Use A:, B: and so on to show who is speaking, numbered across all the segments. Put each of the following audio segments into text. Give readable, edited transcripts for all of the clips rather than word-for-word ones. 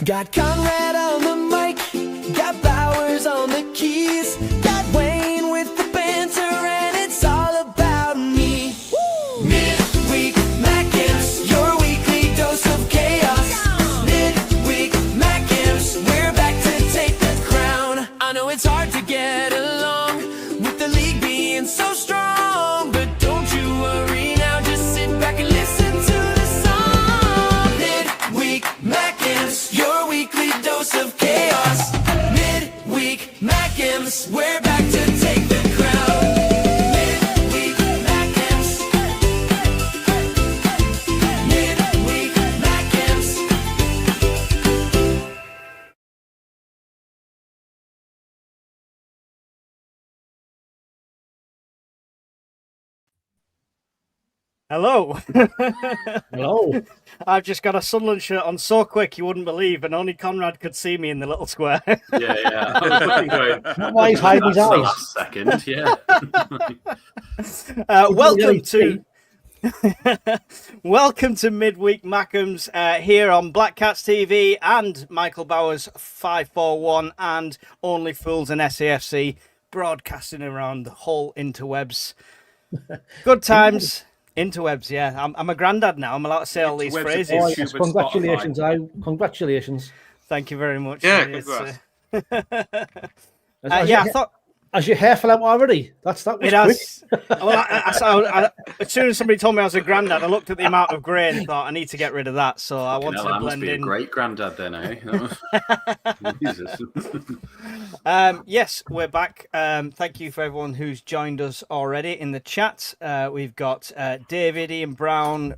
A: Got Conrad on the mic, got Bowers on the keys, got Wayne with the banter, and it's all about me. Woo! Midweek Mackems, your weekly dose of chaos. Midweek Mackems, we're back to take the crown. I know it's hard to get along with the league being so strong, but don't you worry now, just sit back and listen to the song. Midweek Mackems, your weekly dose of chaos. Midweek Mackems, we're back to take the crown. Midweek Mackems. Midweek Mackems.
B: Hello.
C: Hello.
B: I've just got a Sunderland shirt on so quick you wouldn't believe, and only Conrad could see me in the little square.
D: Yeah. I was looking going,
C: Why he's hiding his
D: that's the
C: eyes?
D: last second, yeah.
B: Welcome to Midweek Mackems here on Black Cats TV and Michael Bowers 541 and Only Fools and SAFC broadcasting around the whole interwebs. Good times. Interwebs, yeah. I'm a granddad now. I'm allowed to say all these
E: Interwebs,
B: phrases.
E: yeah.
C: Oh, yes, congratulations. Congratulations.
B: Thank you very much.
E: Yeah,
B: It's,
E: congrats.
B: I thought
C: Has your hair fell out already? That was
B: it
C: quick.
B: has. Well, as soon as somebody told me I was a granddad, I looked at the amount of grey and thought I need to get rid of that. So I wanted to
D: That must
B: blend
D: be a
B: in.
D: great granddad then, eh? Jesus.
B: Yes, we're back. Thank you for everyone who's joined us already in the chat. We've got David, Ian Brown,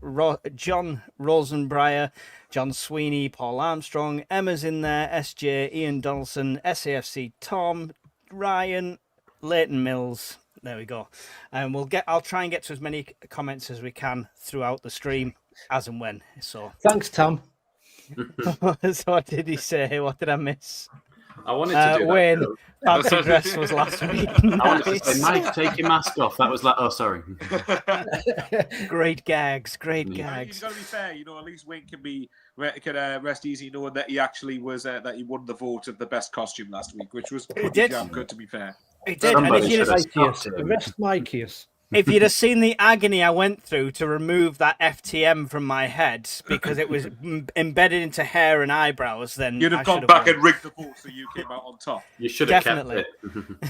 B: John Rosenbreyer, John Sweeney, Paul Armstrong, Emma's in there, SJ, Ian Donaldson, SAFC Tom, Ryan, Leighton Mills. There we go. And I'll try and get to as many comments as we can throughout the stream, as and when. So
C: Thanks, Tom.
B: so what did he say? What did I miss?
D: I wanted to do
B: Wayne,
D: that.
B: fancy dress was last week.
D: I wanted to
B: Nice.
D: say, Mike, take your mask off. That was like, oh, sorry.
B: Great gags, great
E: You've
B: gags.
E: got to be fair, at least Wayne can rest easy knowing that he actually was that he won the vote of the best costume last week, which was pretty
B: did.
E: damn good, to be fair.
B: He did. And
D: Somebody
B: if you'd,
D: should
B: have,
D: have stopped him.
C: Rest my case.
B: if you'd have seen the agony I went through to remove that FTM from my head because it was embedded into hair and eyebrows, then
E: You'd
B: I
E: have gone
B: should
E: back
B: won.
E: and rigged the vote so you came out on top.
D: You should have
B: Definitely.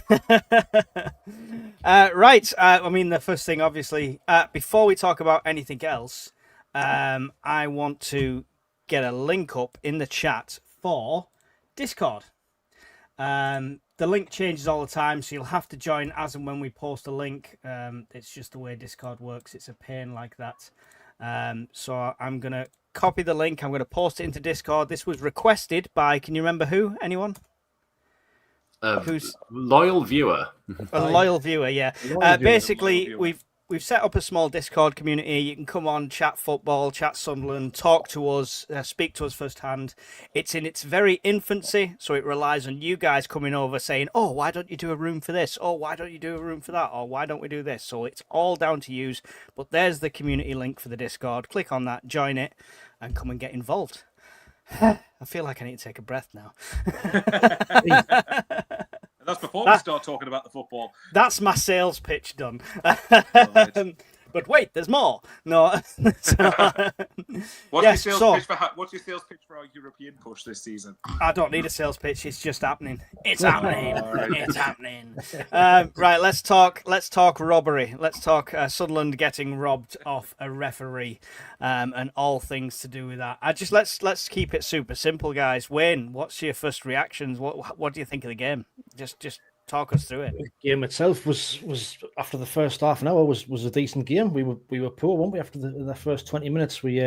D: kept it.
B: Right. I mean, the first thing, obviously, before we talk about anything else, I want to get a link up in the chat for Discord. The link changes all the time, so you'll have to join as and when we post a link. It's just the way Discord works. It's a pain like that. So I'm going to copy the link. I'm going to post it into Discord. This was requested by, can you remember who? Anyone? Who's
D: Loyal viewer.
B: a loyal viewer? Yeah. Basically, we've set up a small Discord community. You can come on, chat football, chat Sunderland, talk to us, speak to us firsthand. It's in its very infancy, so it relies on you guys coming over saying, oh, why don't you do a room for this? Oh, why don't you do a room for that? Or why don't we do this? So it's all down to you. But there's the community link for the Discord. Click on that, join it, and come and get involved. I feel like I need to take a breath now.
E: And that's before we start talking about the football.
B: That's my sales pitch done.
E: Right.
B: But wait, there's more. No.
E: What's
B: Yes,
E: your sales pitch for our European push this season?
B: I don't need a sales pitch. It's just happening. It's
E: Oh,
B: happening.
E: right.
B: It's happening. Right. Let's talk robbery. Let's talk Sunderland getting robbed off a referee, and all things to do with that. Let's keep it super simple, guys. Wayne, what's your first reactions? What do you think of the game? Just talk us through it.
C: The game itself was after the first half an hour was a decent game. We were poor, weren't we? After the first 20 minutes, we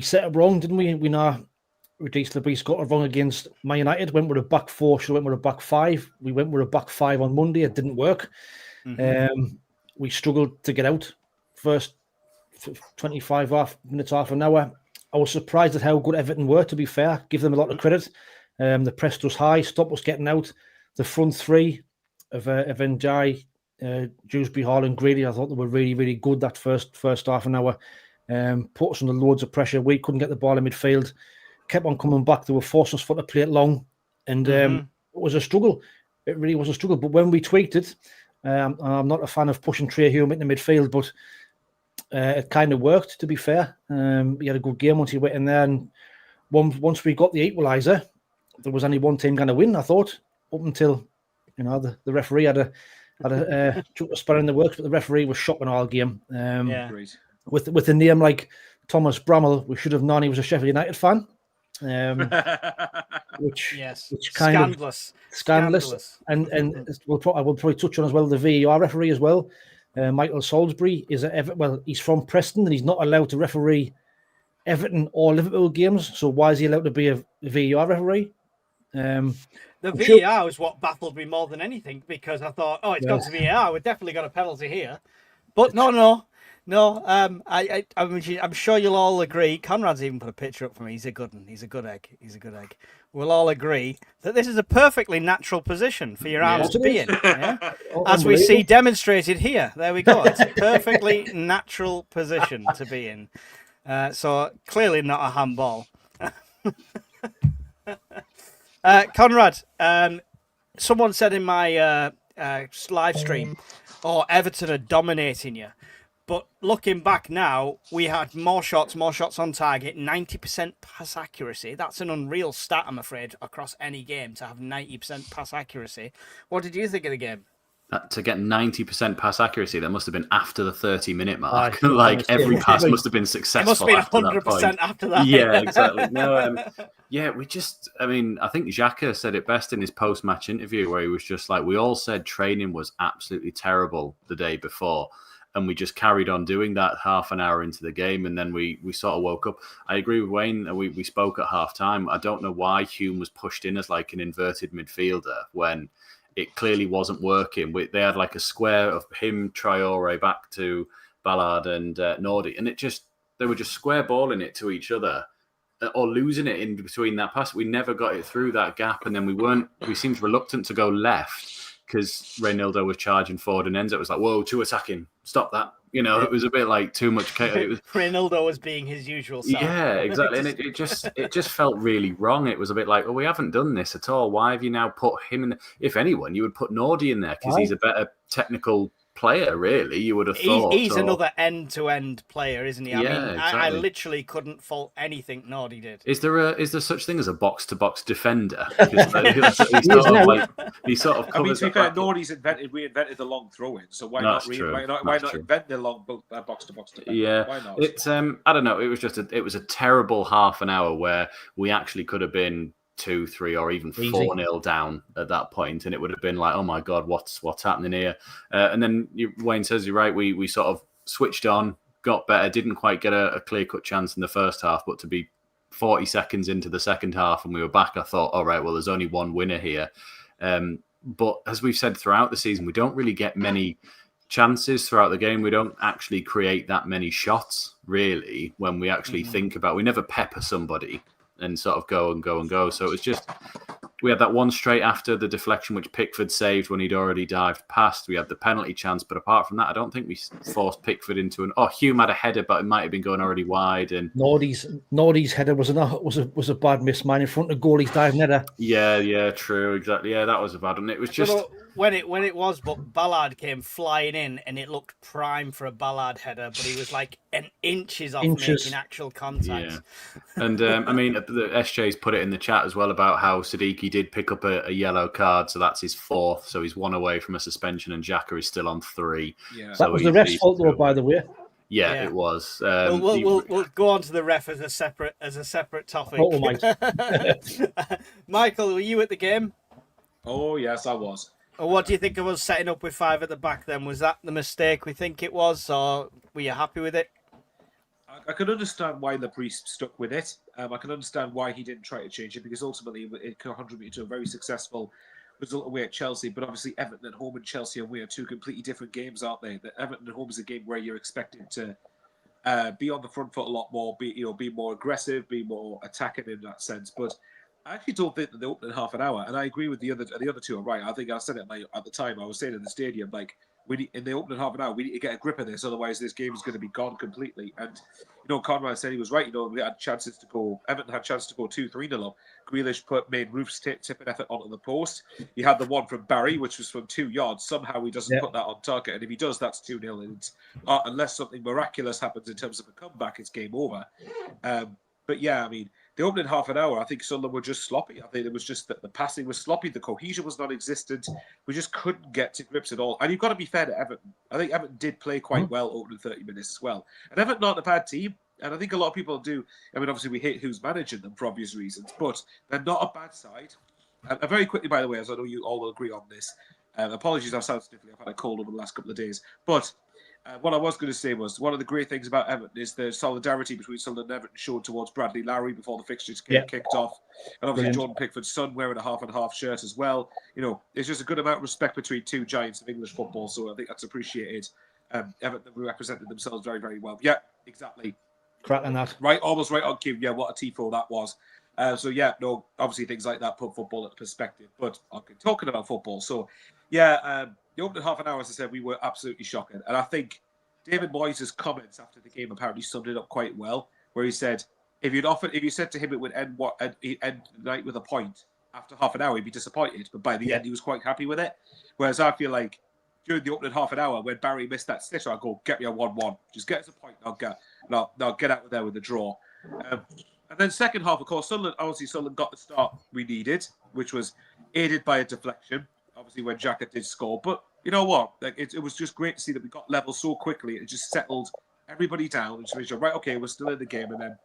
C: set up wrong, didn't we? We recently got it wrong against Man United. Went with a back four, should have went with a back five. We went with a back five on Monday. It didn't work.
B: Mm-hmm.
C: We struggled to get out. First 25 minutes, half an hour. I was surprised at how good Everton were, to be fair. Give them a lot of credit. They pressed us high, stopped us getting out. The front three of Njai, Dewsbury, Hall and Grady, I thought they were really, really good that first half an hour. Put us under loads of pressure. We couldn't get the ball in midfield. kept on coming back. They were forcing us for to play it long, and it was a struggle. It really was a struggle. But when we tweaked it, I'm not a fan of pushing Trey Hume into midfield, but it kind of worked, to be fair. He had a good game once he went in there, and once we got the equaliser, there was only one team going to win, I thought, up until the referee had a spur in the works, but the referee was shocking all game. With a name like Thomas Bramall, we should have known he was a Sheffield United fan. Which kind of scandalous. And I will probably touch on as well the VAR referee as well. Michael Salisbury he's from Preston and he's not allowed to referee Everton or Liverpool games. So why is he allowed to be a VAR referee?
B: The VAR was what baffled me more than anything, because I thought, it's gone to VAR. We've definitely got a penalty here. But no. I'm sure you'll all agree. Conrad's even put a picture up for me. He's a good one. He's a good egg. We'll all agree that this is a perfectly natural position for your arms to be in. Yeah? As we see demonstrated here. There we go. It's a perfectly natural position to be in. So clearly not a handball. Conrad, someone said in my live stream, Everton are dominating you. But looking back now, we had more shots on target, 90% pass accuracy. That's an unreal stat, I'm afraid, across any game to have 90% pass accuracy. What did you think of the game?
D: To get 90% pass accuracy, that must have been after the 30-minute mark. Every pass must have been successful.
B: It must have been 100% after that.
D: Yeah, exactly. No, I think Xhaka said it best in his post-match interview, where he was just like, we all said training was absolutely terrible the day before. And we just carried on doing that half an hour into the game, and then we sort of woke up. I agree with Wayne. We spoke at half time. I don't know why Hume was pushed in as like an inverted midfielder when it clearly wasn't working. They had like a square of him, Traore, back to Ballard and Nordy, and they were just square balling it to each other or losing it in between that pass. We never got it through that gap, and then we seemed reluctant to go left, because Reynaldo was charging forward, and Enzo was like, whoa, too attacking. Stop that. It was a bit like too much.
B: Reynaldo was being his usual self.
D: Yeah, exactly. And it just felt really wrong. It was a bit like, we haven't done this at all. Why have you now put him in? If anyone, you would put Nordy in there, because he's a better technical player, really, you would have thought.
B: He's another end-to-end player, isn't he?
D: Exactly.
B: I literally couldn't fault anything Nordy did.
D: Is there such thing as a box-to-box defender? He sort of covers.
E: To be fair, Nordy's reinvented the long throw-in, so why not invent the long box-to-box defender?
D: Yeah,
E: why not?
D: It's I don't know. It was a terrible half an hour where we actually could have been 2-3 or even 4-0 down at that point, and it would have been like, oh my god, what's happening here? And then Wayne says you're right. We sort of switched on, got better, didn't quite get a clear-cut chance in the first half, but to be 40 seconds into the second half and we were back, I thought, all right, well, there's only one winner here. But as we've said throughout the season, we don't really get many chances throughout the game. We don't actually create that many shots, really, when we actually think about. We never pepper somebody and sort of go and go and go. So it was just, we had that one straight after the deflection, which Pickford saved when he'd already dived past. We had the penalty chance, but apart from that, I don't think we forced Pickford into Hume had a header, but it might have been going already wide. And
C: Nordy's header was a bad miss, man, in front of goalie's diving header.
D: Yeah, true, exactly. Yeah, that was a bad one. It was just
B: when it was, but Ballard came flying in, and it looked prime for a Ballard header, but he was like inches off making actual contact.
D: Yeah. And the SJ's put it in the chat as well about how Siddiqui did pick up a yellow card, so that's his fourth, so he's one away from a suspension, and Xhaka is still on 3.
E: Yeah.
C: So that was the ref's fault, though, by the way.
D: Yeah, it was.
B: We'll go on to the ref as a separate topic.
C: Oh, Mike.
B: Michael, were you at the game?
E: Oh yes, I was.
B: What do you think of us setting up with 5 at the back then? Was that the mistake we think it was, or were you happy with it?
E: I can understand why the priest stuck with it. I can understand why he didn't try to change it, because ultimately it contributed to a very successful result away at Chelsea. But obviously Everton at home and Chelsea away are two completely different games, aren't they? The Everton at home is a game where you're expected to be on the front foot a lot more, be more aggressive, be more attacking in that sense. But I actually don't think that the opening half an hour, and I agree with the other two are right. I think I said it at the time. I was saying in the stadium, like, in the opening half an hour, we need to get a grip of this, otherwise this game is going to be gone completely. And Conrad said he was right. We had chances to go. Everton had chances to go 2-3-0 up. Grealish made Roof's tip an effort onto the post. He had the one from Barry, which was from 2 yards. Somehow he doesn't put that on target, and if he does, that's 2-0. And it's, unless something miraculous happens in terms of a comeback, it's game over. But yeah, I mean, the opening half an hour, I think Sunderland were just sloppy. I think it was just that the passing was sloppy, the cohesion was non-existent. We just couldn't get to grips at all. And you've got to be fair to Everton. I think Everton did play quite well opening 30 minutes as well. And Everton aren't a bad team. And I think a lot of people do. I mean, obviously we hate who's managing them for obvious reasons, but they're not a bad side. And very quickly, by the way, as I know you all will agree on this, apologies, I sound sniffly. I've had a cold over the last couple of days. But what I was going to say was one of the great things about Everton is the solidarity between Sunderland and Everton showed towards Bradley Lowry before the fixtures kicked off. And obviously Jordan Pickford's son wearing a half-and-half shirt as well. There's just a good amount of respect between two giants of English football, so I think that's appreciated. Everton represented themselves very, very well. Yeah, exactly.
C: Cracking that.
E: Right, almost right on cue. Yeah, what a tifo that was. Obviously things like that put football into perspective. But okay, talking about football, so the opening half an hour, as I said, we were absolutely shocking. And I think David Moyes' comments after the game apparently summed it up quite well, where he said, if you said to him it would end the night with a point after half an hour, he'd be disappointed. But by the end, he was quite happy with it. Whereas I feel like during the opening half an hour, when Barry missed that sitter, I go, get me a 1-1. Just get us a point. I'll get out of there with a draw. And then second half, of course, Sunderland got the start we needed, which was aided by a deflection, obviously when Xhaka did score. But you know what? It was just great to see that we got level so quickly. It just settled everybody down and just made sure, right, okay, we're still in the game. And then,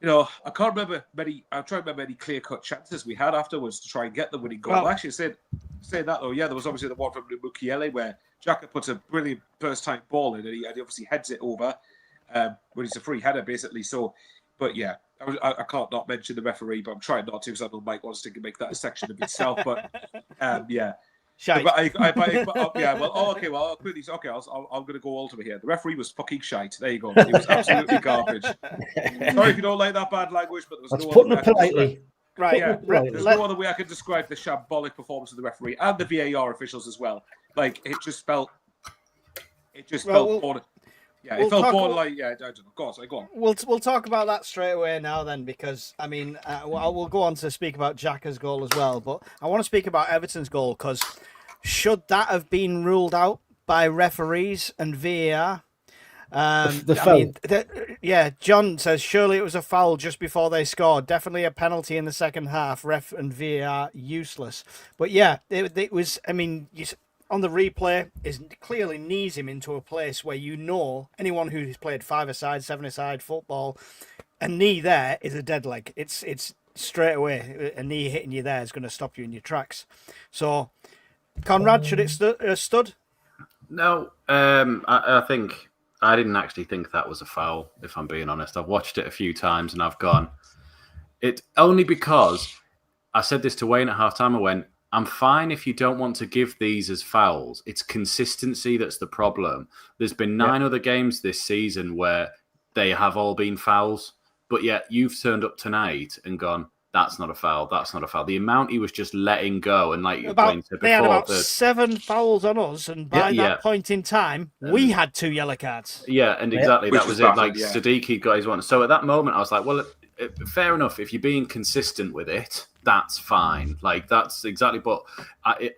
E: I can't remember I'm trying to remember any clear-cut chances we had afterwards to try and get the winning goal. Well, actually, saying that, though, there was obviously the one from Mukiele where Xhaka puts a brilliant first-time ball in and he obviously heads it over when he's a free header, basically. So, but yeah, I can't not mention the referee, but I'm trying not to because I know Mike wants to make that a section of itself. But yeah.
B: Shite.
E: I'm going to go ultimate here. The referee was fucking shite. There you go. He was absolutely garbage. Sorry if you don't like that bad language, but there was no
C: putting
E: other
C: it politely.
B: Right.
E: Yeah, there's no other way I can describe the shambolic performance of the referee and the VAR officials as well. Like it just felt born. Yeah, it felt borderline. Yeah, I don't know. Go on.
B: We'll talk about that straight away now then, because I mean, we'll go on to speak about Xhaka's goal as well, but I want to speak about Everton's goal because should that have been ruled out by referees and VAR? John says surely it was a foul just before they scored. Definitely a penalty in the second half. Ref and VAR useless. But yeah, it was. I mean, on the replay, is clearly knees him into a place where anyone who's played 5-a-side, 7-a-side football, a knee there is a dead leg. It's straight away a knee hitting you there is going to stop you in your tracks. So, Conrad, should it stood?
D: No, I think I didn't actually think that was a foul. If I'm being honest, I've watched it a few times and I've gone. It only because I said this to Wayne at halftime. I went, I'm fine if you don't want to give these as fouls. It's consistency that's the problem. There's been 9 other games this season where they have all been fouls, but yet you've turned up tonight and gone, that's not a foul, that's not a foul. The amount he was just letting go, and like you said before,
B: they had about 7 fouls on us, and by that point in time, we had 2 yellow cards.
D: Yeah, and exactly, that was it. Like Siddiqui got his one. So at that moment, I was like, well, fair enough. If you're being consistent with it, that's fine. Like, that's exactly. But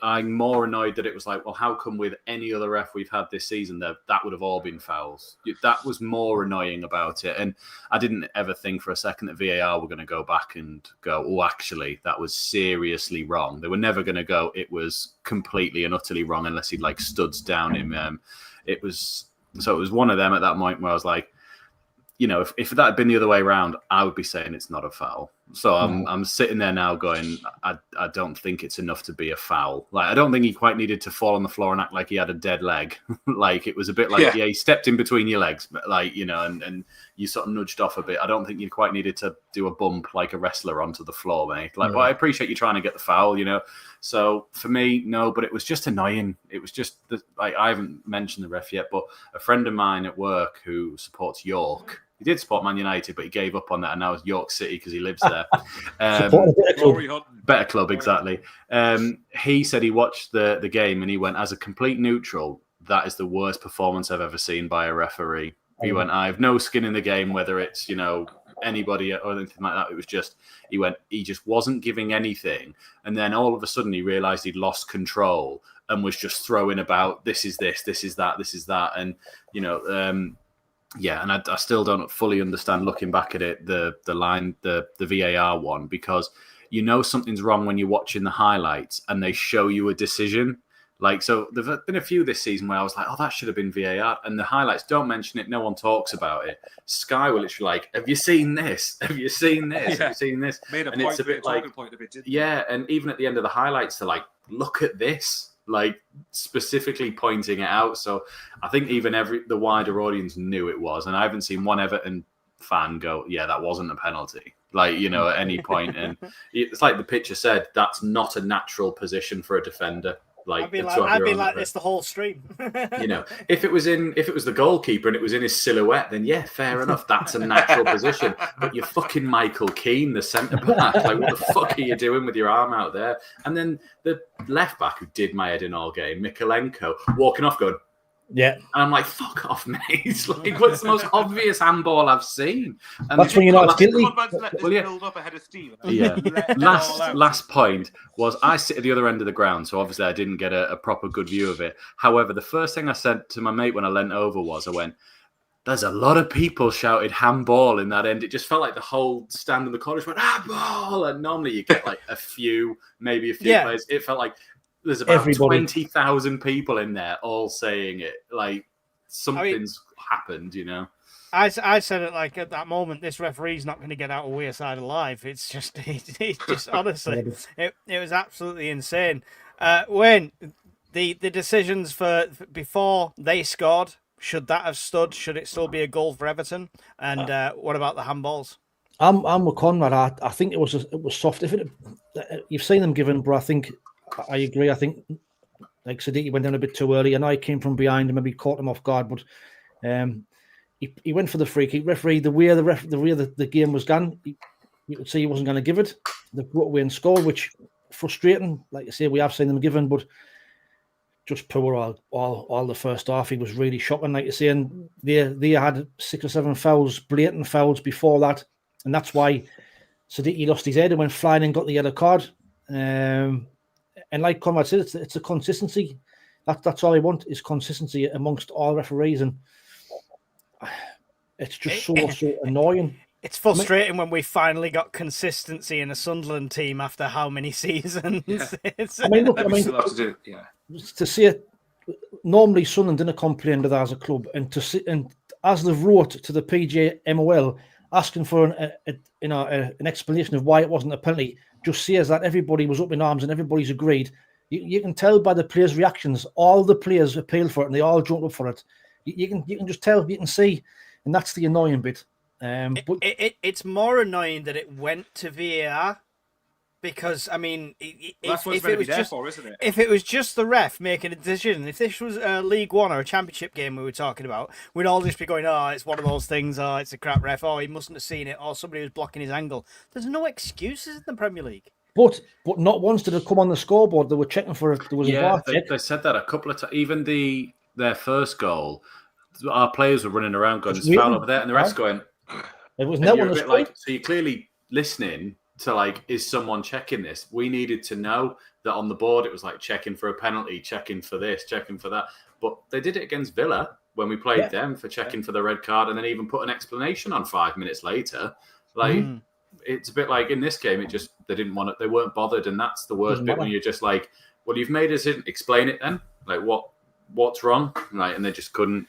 D: I'm more annoyed that it was like, well, how come with any other ref we've had this season that would have all been fouls? That was more annoying about it. And I didn't ever think for a second that VAR were going to go back and go, oh, actually, that was seriously wrong. They were never going to go, it was completely and utterly wrong unless he'd like studs down him. It was one of them at that point where I was like, if that had been the other way around, I would be saying it's not a foul. So I'm sitting there now going, I don't think it's enough to be a foul. Like, I don't think he quite needed to fall on the floor and act like he had a dead leg. Like, it was a bit like, he stepped in between your legs, but like, and you sort of nudged off a bit. I don't think you quite needed to do a bump like a wrestler onto the floor, mate. Like, but I appreciate you trying to get the foul, So for me, no, but it was just annoying. It was just, I haven't mentioned the ref yet, but a friend of mine at work who supports York, He did support Man United, but he gave up on that, and now it's York City because he lives there.
C: Supporting a better club.
E: Glory hunting.
D: Better club, exactly. He said he watched the game and he went, as a complete neutral, that is the worst performance I've ever seen by a referee. He went, I have no skin in the game, whether it's, anybody or anything like that. It was just, he just wasn't giving anything. And then all of a sudden he realised he'd lost control and was just throwing about, this is this is that, this is that. And, and I still don't fully understand, looking back at it, the VAR one, because something's wrong when you're watching the highlights and they show you a decision. So there've been a few this season where I was like, oh, that should have been VAR. And the highlights don't mention it. No one talks about it. Sky will literally like, have you seen this? Have you seen this? Have you seen this?
E: Made a
D: and
E: point
D: it's a
E: of it,
D: bit like,
E: point of it, didn't
D: yeah. And even at the end of the highlights, they're like, look at this, specifically pointing it out. So I think even the wider audience knew it was. And I haven't seen one Everton fan go, yeah, that wasn't a penalty. At any point. And it's like the picture said, that's not a natural position for a defender.
B: I'd be like this the whole stream.
D: If it was the goalkeeper and it was in his silhouette, then yeah, fair enough. That's a natural position. But you're fucking Michael Keane, the centre back. What the fuck are you doing with your arm out there? And then the left back who did my head in all game, Mikalenko, walking off going,
C: yeah.
D: And I'm like, fuck off, mate. What's the most obvious handball I've seen? And
C: that's when you're not guilty.
E: Build up ahead of Steve.
D: Yeah. Last point was, I sit at the other end of the ground, so obviously I didn't get a proper good view of it. However, the first thing I said to my mate when I leant over was, I went, there's a lot of people shouted handball in that end. It just felt like the whole stand in the corner went, handball. And normally you get a few players. It felt like there's about 20,000 people in there all saying it. Something's happened,
B: I said it at that moment, this referee's not going to get out of Wearside alive. It's just honestly, it was absolutely insane. Wayne, the decisions for before they scored, should that have stood? Should it still be a goal for Everton? And what about the handballs?
C: I'm with Conrad. I think it was soft. You've seen them given, but I agree. I think Siddiqui went down a bit too early, and I came from behind and maybe caught him off guard. But he went for the free kick. Referee, the way the game was gone, you could see he wasn't going to give it. They brought away and scored, which frustrating. Like I say, we have seen them given, but just poor all the first half. He was really shocking. Like you say, and they had 6 or 7 fouls, blatant fouls before that, and that's why Siddiqui lost his head and went flying and got the yellow card. And like Conrad said, it's a consistency. That's all I want is consistency amongst all referees, and it's just so annoying.
B: It's frustrating when we finally got consistency in a Sunderland team after how many seasons. Yeah.
C: To see it, normally Sunderland didn't complain that as a club, and to see, and as they've wrote to the PJMOL asking for an explanation of why it wasn't a penalty, just says that everybody was up in arms and everybody's agreed. You can tell by the players' reactions. All the players appealed for it and they all jumped up for it. You can just tell, you can see, and that's the annoying bit. But
B: it's more annoying that it went to VAR, because
E: that's what it's meant to be there for, isn't it?
B: If it was just the ref making a decision, if this was a League One or a Championship game we were talking about, we'd all just be going, "Oh, it's one of those things. Oh, it's a crap ref. Oh, he mustn't have seen it. Or somebody was blocking his angle." There's no excuses in the Premier League.
C: But not once did it come on the scoreboard. They were checking for it. There was a VAR check.
D: They said that a couple of times. Even their first goal, our players were running around going, "It's foul over there," and the rest going.
C: It was no one.
D: So you're clearly listening to is someone checking this? We needed to know that on the board it was checking for a penalty, checking for this, checking for that. But they did it against Villa when we played them for checking for the red card, and then even put an explanation on 5 minutes later. It's a bit like in this game, they didn't want it. They weren't bothered, and that's the worst bit when you're just like, well, you've made us explain it then. What's wrong, right? And they just couldn't.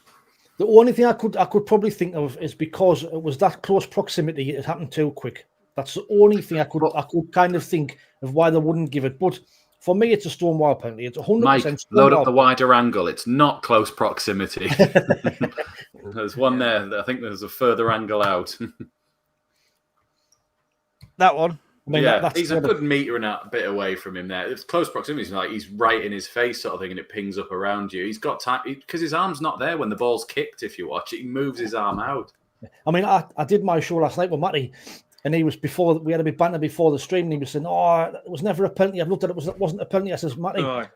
C: The only thing I could probably think of is because it was that close proximity, it happened too quick. That's the only thing I could kind of think of why they wouldn't give it. But for me, it's a Stonewall penalty. It's 100%.
D: Mike, load up the wider angle. It's not close proximity. There's one there. I think there's a further angle out.
B: That one.
D: He's a good metre and a bit away from him there. It's close proximity. It's he's right in his face sort of thing, and it pings up around you. He's got time because his arm's not there when the ball's kicked. If you watch it, he moves his arm out.
C: I mean, I did my show last night with Matty, and he was before we had a bit banter before the stream, and he was saying, "Oh, it was never a penalty. I've looked at it, it wasn't a penalty." I says, "Matty,
E: Aye.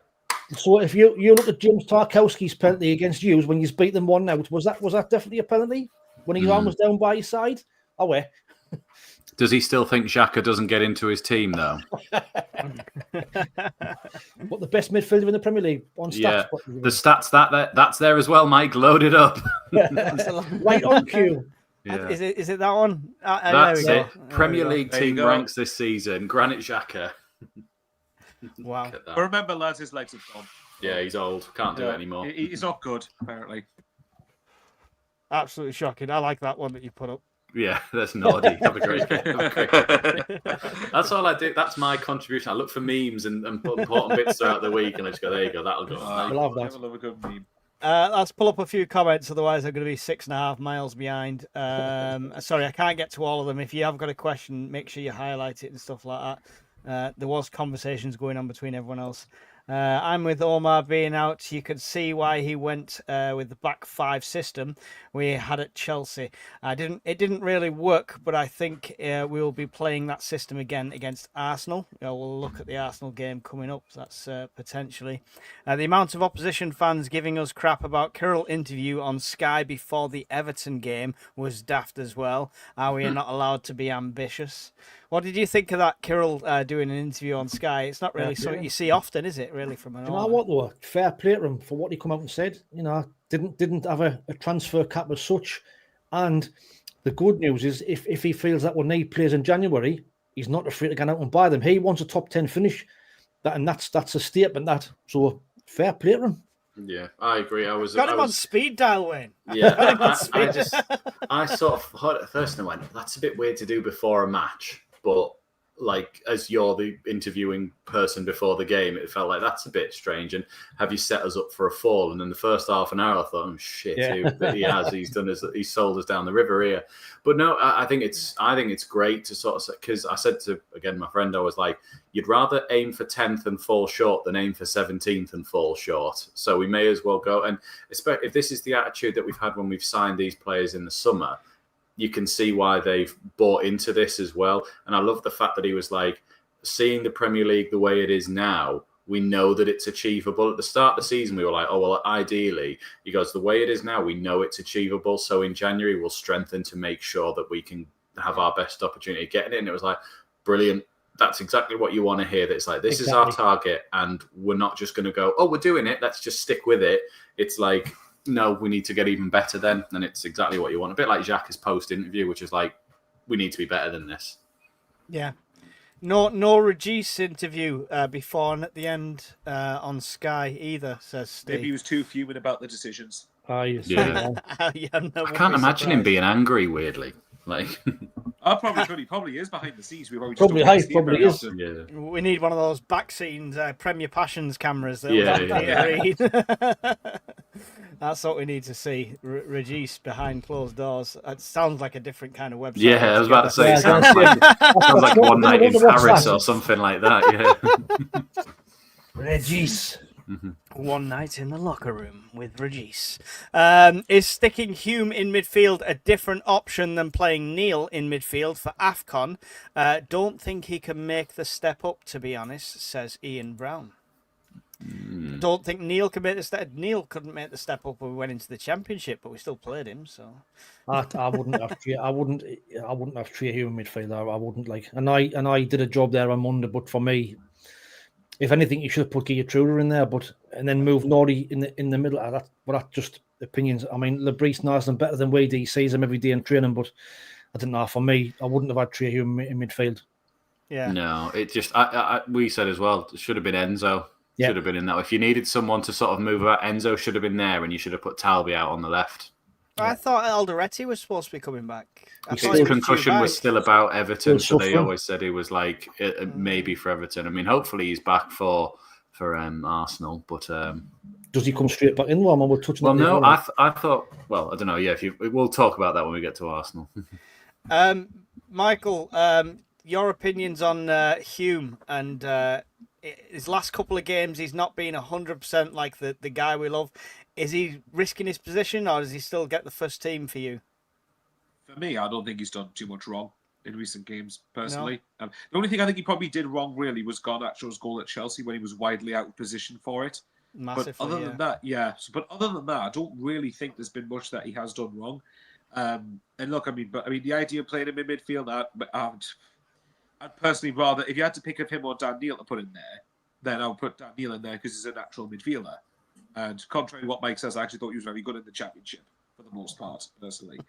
C: so if you look at James Tarkowski's penalty against you when you beat them 1-0, was that definitely a penalty when his arm was down by his side? Oh, wait."
D: Does he still think Xhaka doesn't get into his team though?
C: What, the best midfielder in the Premier League on stats?
D: Yeah, the stats that's there as well, Mike. Load it up.
C: Right on cue.
D: Yeah.
B: Is it that one?
D: That's
B: there we
D: it.
B: go.
D: Premier
B: There we go.
D: League
E: There you
D: team
E: go.
D: ranks this season. Granit Xhaka.
B: Wow.
D: Look at that.
E: But remember, lads, his legs have gone.
D: Yeah, he's old. Can't do it
E: Yeah,
D: anymore.
E: He's not good, apparently.
B: Absolutely shocking. I like that one that you put up.
D: Yeah, that's naughty. Have a great day. That's all I do. That's my contribution. I look for memes and put important bits throughout the week, and I just go, there you go, that'll go.
C: I love that.
E: Never love a good meme.
B: Let's pull up a few comments, otherwise I'm going to be 6.5 miles behind. Sorry, I can't get to all of them. If you have got a question, make sure you highlight it and stuff like that. There was conversations going on between everyone else. I'm with Omar being out. You could see why he went with the back five system we had at Chelsea. It didn't really work, but I think we'll be playing that system again against Arsenal. We'll look at the Arsenal game coming up. That's potentially the amount of opposition fans giving us crap about Kirill interview on Sky before the Everton game was daft as well. Are we not allowed to be ambitious? What did you think of that, Kirill doing an interview on Sky? It's not really something you see often, is it? Really, from an
C: You know what though? Fair play to him for what he come out and said. You know, didn't have a transfer cap as such. And the good news is, if he feels that we'll need players in January, he's not afraid to go out and buy them. He wants a top 10 finish, that's a statement. So fair play to him.
D: Yeah, I agree. I
B: got him on speed dial, Wayne.
D: Yeah, I sort of heard it first and went, that's a bit weird to do before a match, but like as you're the interviewing person before the game, it felt like that's a bit strange. And have you set us up for a fall? And in the first half an hour, I thought, oh shit, he's sold us down the river here. But no, I think it's great to sort of, because I said to again my friend, I was like, you'd rather aim for 10th and fall short than aim for 17th and fall short. So we may as well go. And especially if this is the attitude that we've had when we've signed these players in the summer, you can see why they've bought into this as well. And I love the fact that he was like, seeing the Premier League the way it is now, we know that it's achievable. At the start of the season, we were like, oh, well, ideally, he goes, the way it is now, we know it's achievable. So in January, we'll strengthen to make sure that we can have our best opportunity of getting it. And it was like, brilliant. That's exactly what you want to hear. That it's like, this is our target. And we're not just going to go, oh, we're doing it. Let's just stick with it. It's like, no, we need to get even better then. And it's exactly what you want. A bit like Xhaka's post-interview, which is like, we need to be better than this.
B: Yeah. No Regis interview before and at the end on Sky either, says Steve.
E: Maybe he was too fuming about the decisions.
D: Yeah.
B: Yeah,
D: I can't imagine him being angry, weirdly. Like,
E: I probably could. He probably is behind the scenes. We've already
C: Probably is.
D: yeah.
B: We need one of those back scenes, Premier Passions cameras. That's what we need to see. Regis behind closed doors. It sounds like a different kind of website.
D: Yeah, I was about to say, it sounds like One Night in Paris or something like that. Yeah.
C: Regis.
B: One night in the locker room with Regis. Is sticking Hume in midfield a different option than playing Neil in midfield for AFCON? Don't think he can make the step up, to be honest, says Ian Brown. Don't think Neil can make the step. Neil couldn't make the step up when we went into the Championship, but we still played him. So
C: I wouldn't have Trey Hume in midfield. I wouldn't like. And I did a job there on Monday, but for me, if anything, you should have put Giatruda in there, and then move Norrie in the middle. But that's just opinions. I mean, Lebris knows them better than we do. He sees them every day in training, but I don't know. For me, I wouldn't have had Trey Hume in midfield.
B: yeah,
D: No, it just, we said as well, it should have been Enzo.
C: Yeah.
D: Should have been in that. If you needed someone to sort of move about, Enzo should have been there, and you should have put Talby out on the left.
B: I thought Alderete was supposed to be coming back.
D: His concussion was still about Everton, so they
C: suffering.
D: always said he was like maybe for Everton. I mean, hopefully he's back for Arsenal, but
C: Does he come straight back in? Well, we're touching.
D: well,
C: on
D: no,
C: the
D: I thought. Well, I don't know. Yeah, we'll talk about that when we get to Arsenal.
B: Michael, your opinions on Hume and his last couple of games? He's not been 100% like the guy we love. Is he risking his position, or does he still get the first team for you?
E: For me, I don't think he's done too much wrong in recent games, personally. No. The only thing I think he probably did wrong, really, was Garnacho's goal at Chelsea when he was widely out of position for it.
B: Massively,
E: but other than that, I don't really think there's been much that he has done wrong. And look, I mean, the idea of playing him in midfield, I'd personally rather, if you had to pick of him or Dan Neil to put in there, then I'll put Dan Neil in there because he's a natural midfielder. And contrary to what Mike says, I actually thought he was very good in the Championship for the most part, personally.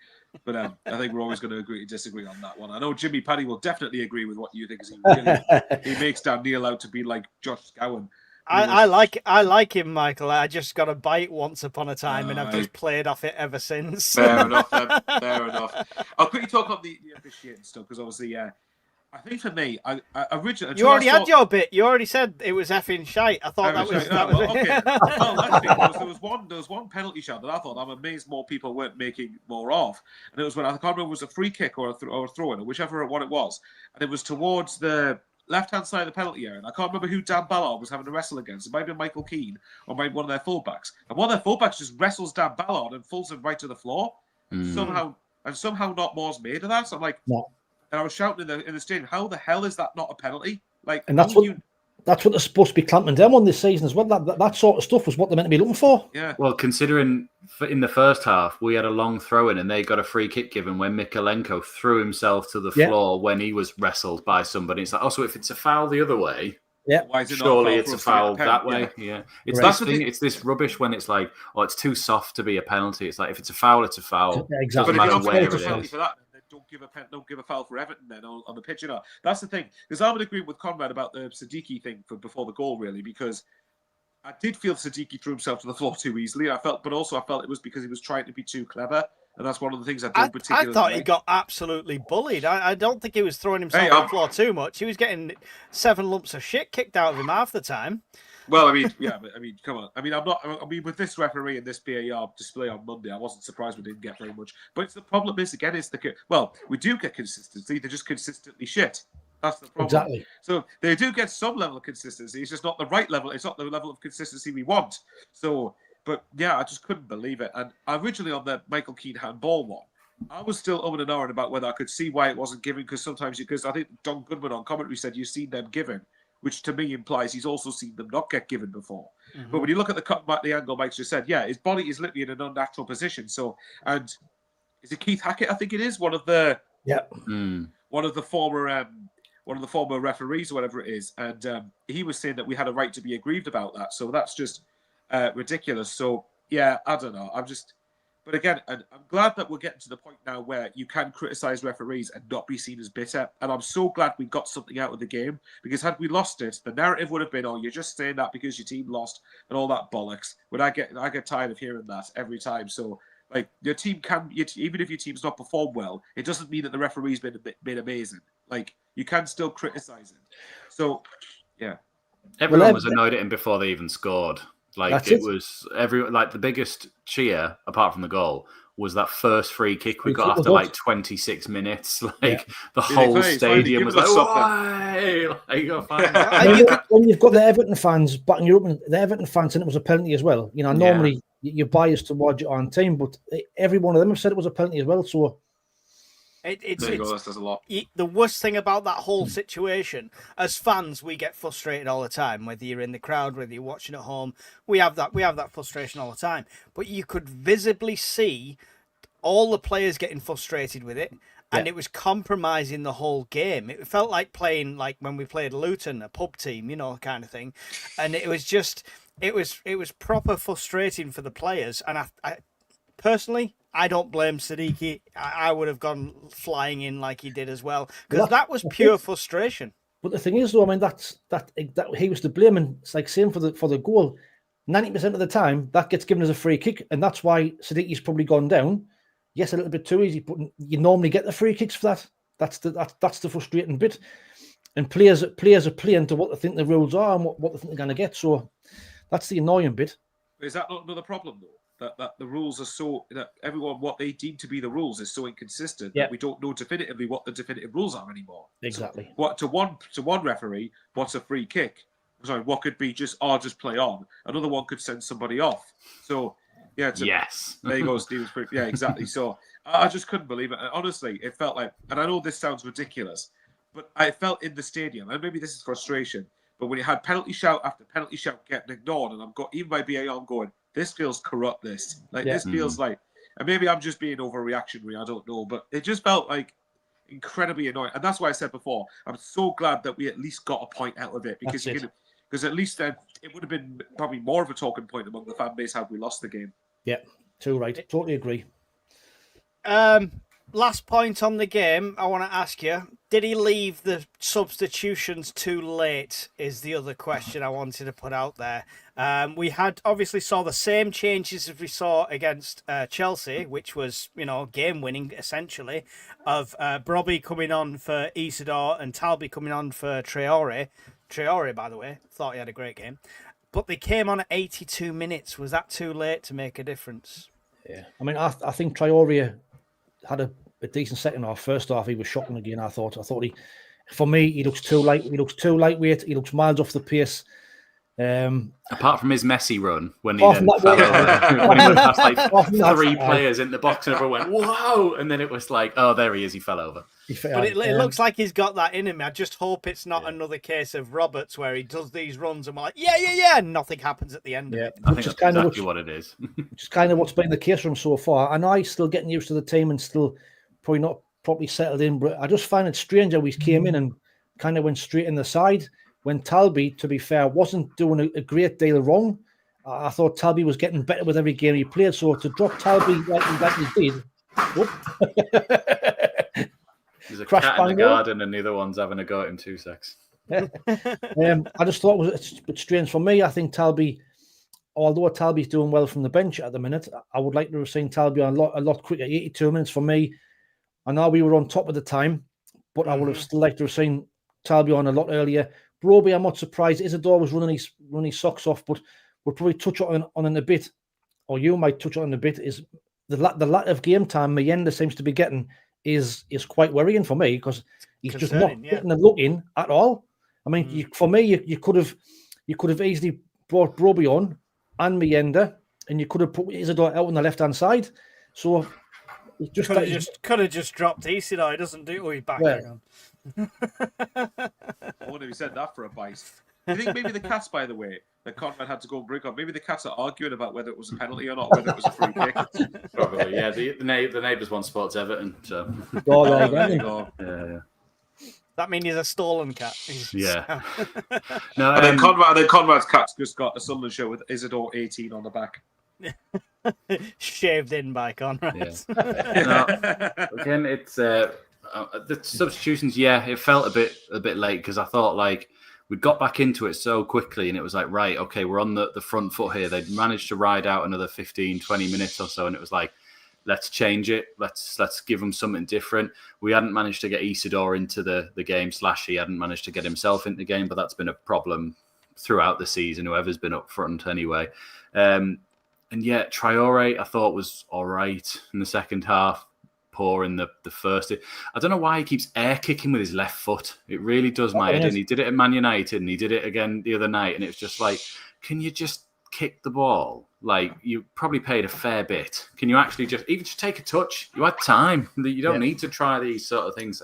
E: But I think we're always going to agree to disagree on that one. I know Jimmy Paddy will definitely agree with what you think, because he makes Dan Neil out to be like Josh Gowan.
B: I like him, Michael. I just got a bite once upon a time, and I've just played off it ever since.
E: Fair enough, then. Fair enough. I'll quickly talk on the officiating stuff, because obviously, I think for me, I originally...
B: You already had your bit. You already said it was effing shite. I thought that was
E: okay. Well, actually, there was one penalty shot that I thought I'm amazed more people weren't making more of. And it was when, I can't remember, it was a free kick or a throw-in, or whichever one it was. And it was towards the left-hand side of the penalty area. And I can't remember who Dan Ballard was having to wrestle against. It might be Michael Keane or maybe one of their fullbacks. And one of their fullbacks just wrestles Dan Ballard and falls him right to the floor. Somehow not more's made of that. So I'm like...
C: No.
E: And I was shouting in the stadium, how the hell is that not a penalty? Like,
C: and that's what they're supposed to be clamping down on this season as well. That sort of stuff was what they're meant to be looking for.
E: Yeah.
D: Well, considering in the first half we had a long throw in and they got a free kick given when Mykolenko threw himself to the floor when he was wrestled by somebody. It's like, if it's a foul the other way,
E: why is it
D: surely
E: not
D: it's a foul that way. Yeah. It's
C: right.
D: this thing. It's this rubbish when it's like, it's too soft to be a penalty. It's like, if it's a foul, it's a foul.
C: Yeah, exactly.
E: But if
D: Doesn't matter
E: you
D: where it is.
E: for that, don't give a foul for Everton then on the pitch. That's the thing, because I would agree with Conrad about the Siddiqui thing before the goal, really, because I did feel Siddiqui threw himself to the floor too easily. I felt it was because he was trying to be too clever, and that's one of the things I don't particularly.
B: I thought he got absolutely bullied. I don't think he was throwing himself on the floor too much. He was getting 7 lumps of shit kicked out of him half the time.
E: Well, come on. With this referee and this VAR display on Monday, I wasn't surprised we didn't get very much. But the problem is, again, we do get consistency. They're just consistently shit. That's the problem.
C: Exactly.
E: So they do get some level of consistency. It's just not the right level. It's not the level of consistency we want. So, but yeah, I just couldn't believe it. And originally on the Michael Keane handball one, I was still and ahhing about whether I could see why it wasn't given, because I think Don Goodman on commentary said you've seen them given, which to me implies he's also seen them not get given before. Mm-hmm. But when you look at the cut back, the angle Mike just said, his body is literally in an unnatural position. So, and is it Keith Hackett? I think it is one of the former referees or whatever it is, and he was saying that we had a right to be aggrieved about that. So that's just ridiculous. So I don't know. But again, and I'm glad that we're getting to the point now where you can criticise referees and not be seen as bitter. And I'm so glad we got something out of the game, because had we lost it, the narrative would have been, you're just saying that because your team lost and all that bollocks. But I get tired of hearing that every time. So like, your team even if your team's not performed well, it doesn't mean that the referee's been amazing. Like, you can still criticise him. So yeah,
D: everyone was annoyed at him before they even scored. Like, was the biggest cheer apart from the goal was that first free kick we got after 26 minutes. The whole stadium was like, "Why?"
C: When you've got the Everton fans backing you up, and the Everton fans, and it was a penalty as well. Normally you're biased towards your own team, but every one of them have said it was a penalty as well. So.
E: It's a lot.
B: The worst thing about that whole situation, as fans, we get frustrated all the time. Whether you're in the crowd, whether you're watching at home, we have that frustration all the time. But you could visibly see all the players getting frustrated with it, and it was compromising the whole game. It felt like playing like when we played Luton, a pub team, kind of thing. And it was just, it was proper frustrating for the players. And I personally, I don't blame Siddiqui. I would have gone flying in like he did as well, because that was pure frustration.
C: But the thing is, though, that he was to blame, and it's like same for the goal. 90% of the time, that gets given as a free kick, and that's why Siddiqui's probably gone down. Yes, a little bit too easy, but you normally get the free kicks for that. That's the frustrating bit. And players are playing to what they think the rules are and what they think they're going to get. So that's the annoying bit.
E: Is that not another problem, though? That the rules are so, that everyone, what they deem to be the rules is so inconsistent that we don't know definitively what the definitive rules are anymore.
C: Exactly.
E: So to one referee, what's a free kick? Sorry, what could be just play on? Another one could send somebody off. So Yeah,
D: yes.
E: There you go, Steve. Yeah, exactly. So I just couldn't believe it. And honestly, it felt like, and I know this sounds ridiculous, but I felt in the stadium, and maybe this is frustration, but when you had penalty shout after penalty shout getting ignored, and even by BAR, I'm going, this feels corrupt. This feels like, and maybe I'm just being overreactionary. I don't know, but it just felt like incredibly annoying. And that's why I said before, I'm so glad that we at least got a point out of it, because at least then it would have been probably more of a talking point among the fan base had we lost the game.
C: Yeah, too right. Totally agree.
B: Last point on the game, I want to ask you, did he leave the substitutions too late is the other question I wanted to put out there. We had obviously saw the same changes as we saw against Chelsea, which was, game winning essentially, of Brobby coming on for Isidor and Talby coming on for Traore. Traore, by the way, thought he had a great game. But they came on at 82 minutes. Was that too late to make a difference?
C: Yeah. I mean, I think Traore had a decent second half. First half, he was shocking again, I thought. For me, he looks too light. He looks too lightweight. He looks miles off the pace.
D: Apart from his Messi run, when he then fell over, when he went past like three players in the box and everyone went, whoa! And then it was like, oh, there he is, he fell over.
B: But it looks like he's got that in him. I just hope it's not another case of Roberts where he does these runs and we're like, yeah, and nothing happens at the end of it.
D: I think that's exactly what it is.
C: Which is kind of what's been the case for him so far. I know he's still getting used to the team and still probably not properly settled in, but I just find it strange how he came in and kind of went straight in the side. When Talby, to be fair, wasn't doing a great deal wrong. I thought Talby was getting better with every game he played. So to drop Talby like he did,
D: there's a cat in the garden and neither one's having a go at him 2 secs.
C: I just thought it was a bit strange for me. I think Talby, although Talby's doing well from the bench at the minute, I would like to have seen Talby on a lot quicker. 82 minutes for me. I know we were on top at the time, but I would have still liked to have seen Talby on a lot earlier. Broby, I'm not surprised. Isidor was running his socks off, but we'll probably touch on it a bit, or you might touch on it a bit, is the lack of game time Mayenda seems to be getting is quite worrying for me, because he's just not getting a look in at all. I mean, for me, you could have easily brought Broby on and Mayenda, and you could have put Isidor out on the left-hand side. So
B: could have just dropped Isidor. He doesn't do it. He's back on.
E: I wonder if he said that for a bite. Do you think maybe the Cats, by the way, that Conrad had to go and bring on, maybe the Cats are arguing about whether it was a penalty or not, whether it was a free kick?
D: Probably, yeah. The neighbours want Sports Everton, so.
E: Yeah.
B: That means he's a stolen cat.
D: Yeah.
E: No, and then Conrad's Cat's just got a Sunderland shirt with Isidor 18 on the back.
B: Shaved in by Conrad.
D: Yeah. Again, it's the substitutions. Yeah, it felt a bit late, because I thought like we'd got back into it so quickly, and it was like, right, okay, we're on the front foot here. They'd managed to ride out another 15, 20 minutes or so, and it was like, let's change it. Let's give them something different. We hadn't managed to get Isidor into the game. He hadn't managed to get himself into the game, but that's been a problem throughout the season, whoever's been up front anyway. And yet Traore, I thought, was all right in the second half, poor in the first. I don't know why he keeps air kicking with his left foot. It really does my head in. He did it at Man United and he did it again the other night, and it's just like, can you just kick the ball? Like, you probably paid a fair bit. Can you actually just take a touch? You had time. You don't need to try these sort of things.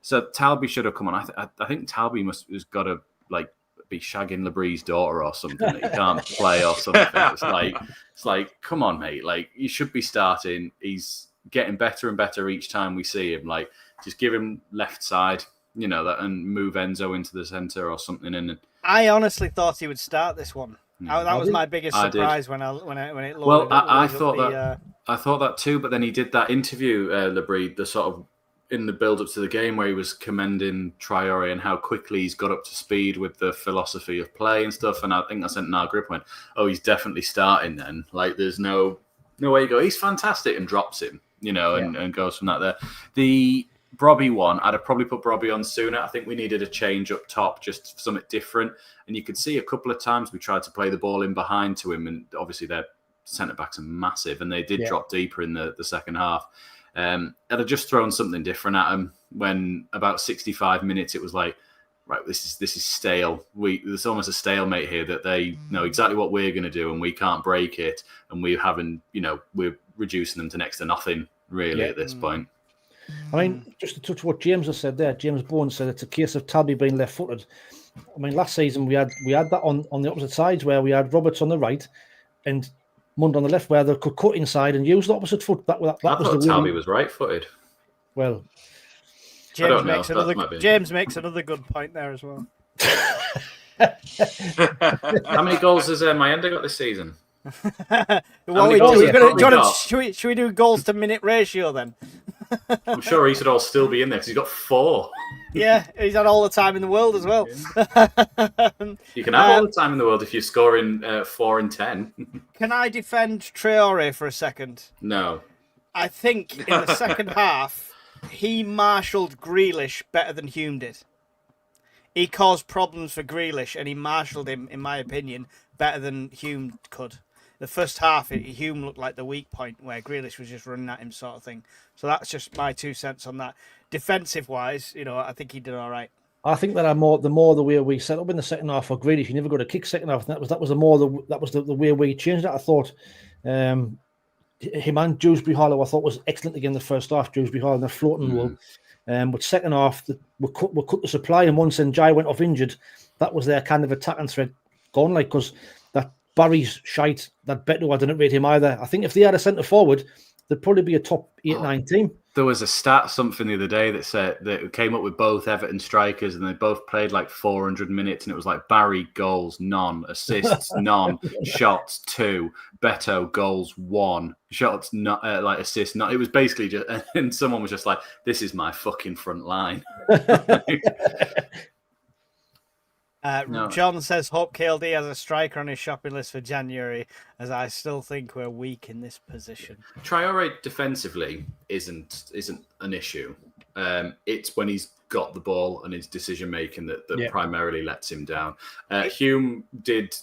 D: So Talby should have come on. I think Talby has got to like be shagging Labree's daughter or something that he can't play or something. It's like, come on, mate. Like, you should be starting. He's getting better and better each time we see him. Like, just give him left side, and move Enzo into the centre or something. And
B: I honestly thought he would start this one. That was my biggest surprise when it loaded.
D: Well, I thought that too, but then he did that interview, Labree, the sort of in the build-up to the game, where he was commending Traore and how quickly he's got up to speed with the philosophy of play and stuff. And I think I sent in our group went, "Oh, he's definitely starting then. Like, there's no way you go. He's fantastic," and drops him, and goes from that there. The Brobby one, I'd have probably put Brobby on sooner. I think we needed a change up top, just something different. And you could see a couple of times we tried to play the ball in behind to him, and obviously their centre-backs are massive, and they did drop deeper in the second half. I'd have just thrown something different at him when about 65 minutes it was like, right, this is stale. There's almost a stalemate here that they know exactly what we're going to do, and we can't break it, and we haven't, we're reducing them to next to nothing really at this point.
C: I mean, just to touch what James has said there, James Bowen said it's a case of Tabby being left-footed. I mean, last season we had that on the opposite sides where we had Roberts on the right and Mund on the left, where they could cut inside and use the opposite foot. That
D: I thought Tabby was right-footed.
C: Well,
B: James makes another good point there as well.
D: How many goals has Mayenda got this season?
B: Should we do goals to minute ratio then?
D: I'm sure Isidor will still be in there because he's got 4.
B: Yeah, he's had all the time in the world as well.
D: You can have all the time in the world if you're scoring 4 and 10.
B: Can I defend Traore for a second?
D: No.
B: I think in the second half, he marshalled Grealish better than Hume did. He caused problems for Grealish and he marshalled him, in my opinion, better than Hume could. The first half, Hume looked like the weak point where Grealish was just running at him sort of thing. So that's just my 2 cents on that. Defensive-wise, I think he did all right.
C: I think that the way we set up in the second half for Grealish, you never got a kick second half. And that was the way we changed it. I thought him and Dewsbury Hollow, I thought was excellent again the first half. Dewsbury Hollow and the floating wall. But second half, we cut the supply, and once Njai went off injured, that was their kind of attacking threat gone. Like, because that Barry's shite, that Beto, I didn't rate him either. I think if they had a centre forward, they'd probably be a top 8-9 team.
D: There was a something the other day that said that came up with both Everton strikers, and they both played like 400 minutes, and it was like Barry goals none, assists none, shots 2, Beto goals 1, shots not assists none. It was basically just, and someone was just like, "This is my fucking front line."
B: No. John says Hope KLD has a striker on his shopping list for January, as I still think we're weak in this position.
D: Traore defensively isn't an issue. It's when he's got the ball and his decision making that primarily lets him down. Hume did.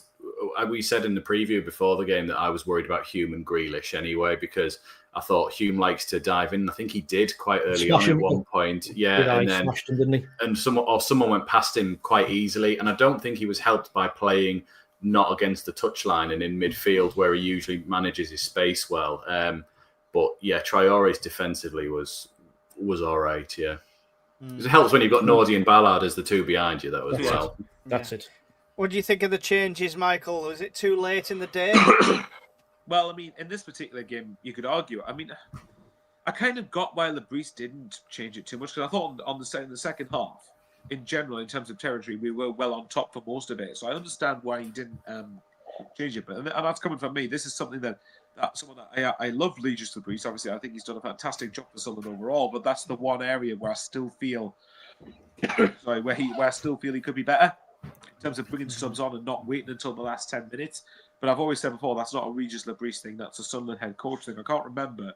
D: We said in the preview before the game that I was worried about Hume and Grealish anyway, because I thought Hume likes to dive in. I think he did quite early on at one point. Yeah, and then
C: him, didn't he?
D: And someone went past him quite easily. And I don't think he was helped by playing not against the touchline and in midfield where he usually manages his space well. But yeah, Traore's defensively was all right. Yeah, it helps when you've got Nordy and Ballard as the two behind you though as well.
C: That's it.
B: What do you think of the changes, Michael? Was it too late in the day?
E: Well, I mean, in this particular game, you could argue. I mean, I kind of got why Lebris didn't change it too much, because I thought in the second half, in general, in terms of territory, we were well on top for most of it. So I understand why he didn't change it. But and that's coming from me. This is something that I love Legis Lebris. Obviously, I think he's done a fantastic job for Sunderland overall. But that's the one area where I still feel, where I still feel he could be better in terms of bringing subs on and not waiting until the last 10 minutes. But I've always said before, that's not a Regis Lebris thing. That's a Sunderland head coach thing. I can't remember.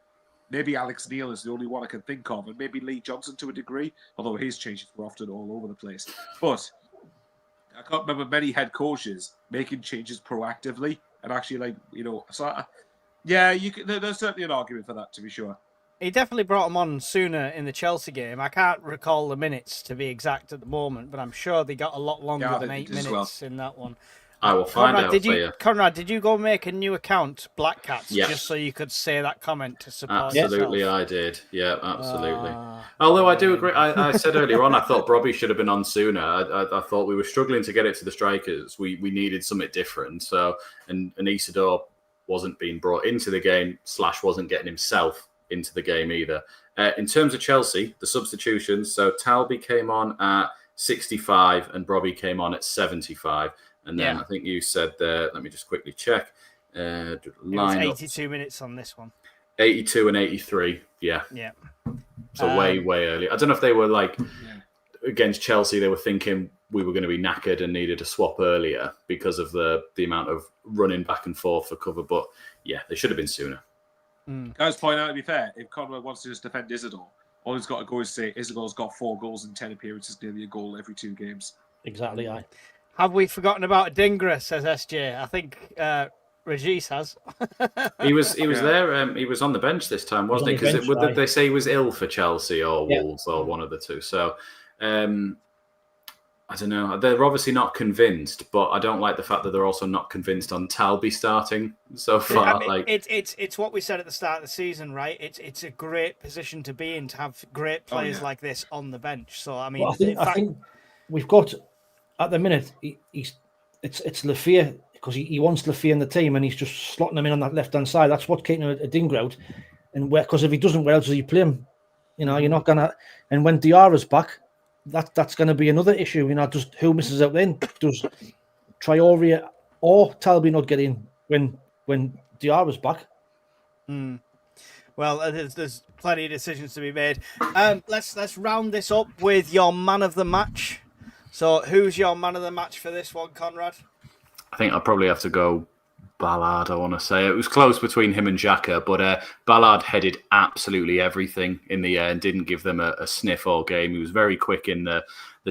E: Maybe Alex Neil is the only one I can think of, and maybe Lee Johnson to a degree, although his changes were often all over the place. But I can't remember many head coaches making changes proactively and actually, there's certainly an argument for that, to be sure.
B: He definitely brought him on sooner in the Chelsea game. I can't recall the minutes to be exact at the moment, but I'm sure they got a lot longer than 8 minutes in that one.
D: I will find out for you.
B: Conrad, did you go make a new account, Black Cats,
D: yes,
B: just so you could say that comment to support
D: Absolutely,
B: yourself?
D: I did. Yeah, absolutely. Although I do agree, I said earlier on, I thought Brobby should have been on sooner. I thought we were struggling to get it to the strikers. We needed something different. So, and Isidor wasn't being brought into the game, / wasn't getting himself into the game either. In terms of Chelsea, the substitutions, so Talby came on at 65 and Brobby came on at 75. And then I think you said there, let me just quickly check.
B: It was 82 minutes on this one.
D: 82 and 83, yeah. Yeah. So way early. I don't know if they were against Chelsea, they were thinking we were going to be knackered and needed a swap earlier because of the amount of running back and forth for cover. But yeah, they should have been sooner.
E: Can I just point out, to be fair, if Conrad wants to just defend Isidor, all he's got to go is say Isidor's got 4 goals in 10 appearances, nearly a goal every 2 games.
C: Exactly, aye.
B: Have we forgotten about Dingra, says SJ? I think Regis has.
D: He was there. He was on the bench this time, wasn't he? Because did they say he was ill for Chelsea or Wolves or one of the two? So I don't know. They're obviously not convinced, but I don't like the fact that they're also not convinced on Talby starting so far.
B: I mean, it's what we said at the start of the season, right? It's a great position to be in, to have great players like this on the bench. So I mean,
C: I think we've got at the minute it's Lafayette, because he wants Lafayette in the team, and he's just slotting him in on that left hand side. That's what's keeping a Dinger out. And because if he doesn't, where else does he play him? You know, you're not gonna. And when Diarra's back, that's going to be another issue. You know, just who misses out then? Does Traore or Talby not get in when Diarra's back?
B: Well, there's plenty of decisions to be made. Let's round this up with your man of the match. So, who's your man of the match for this one, Conrad?
D: I think I'll probably have to go Ballard, I want to say. It was close between him and Xhaka, but Ballard headed absolutely everything in the air and didn't give them a sniff all game. He was very quick in the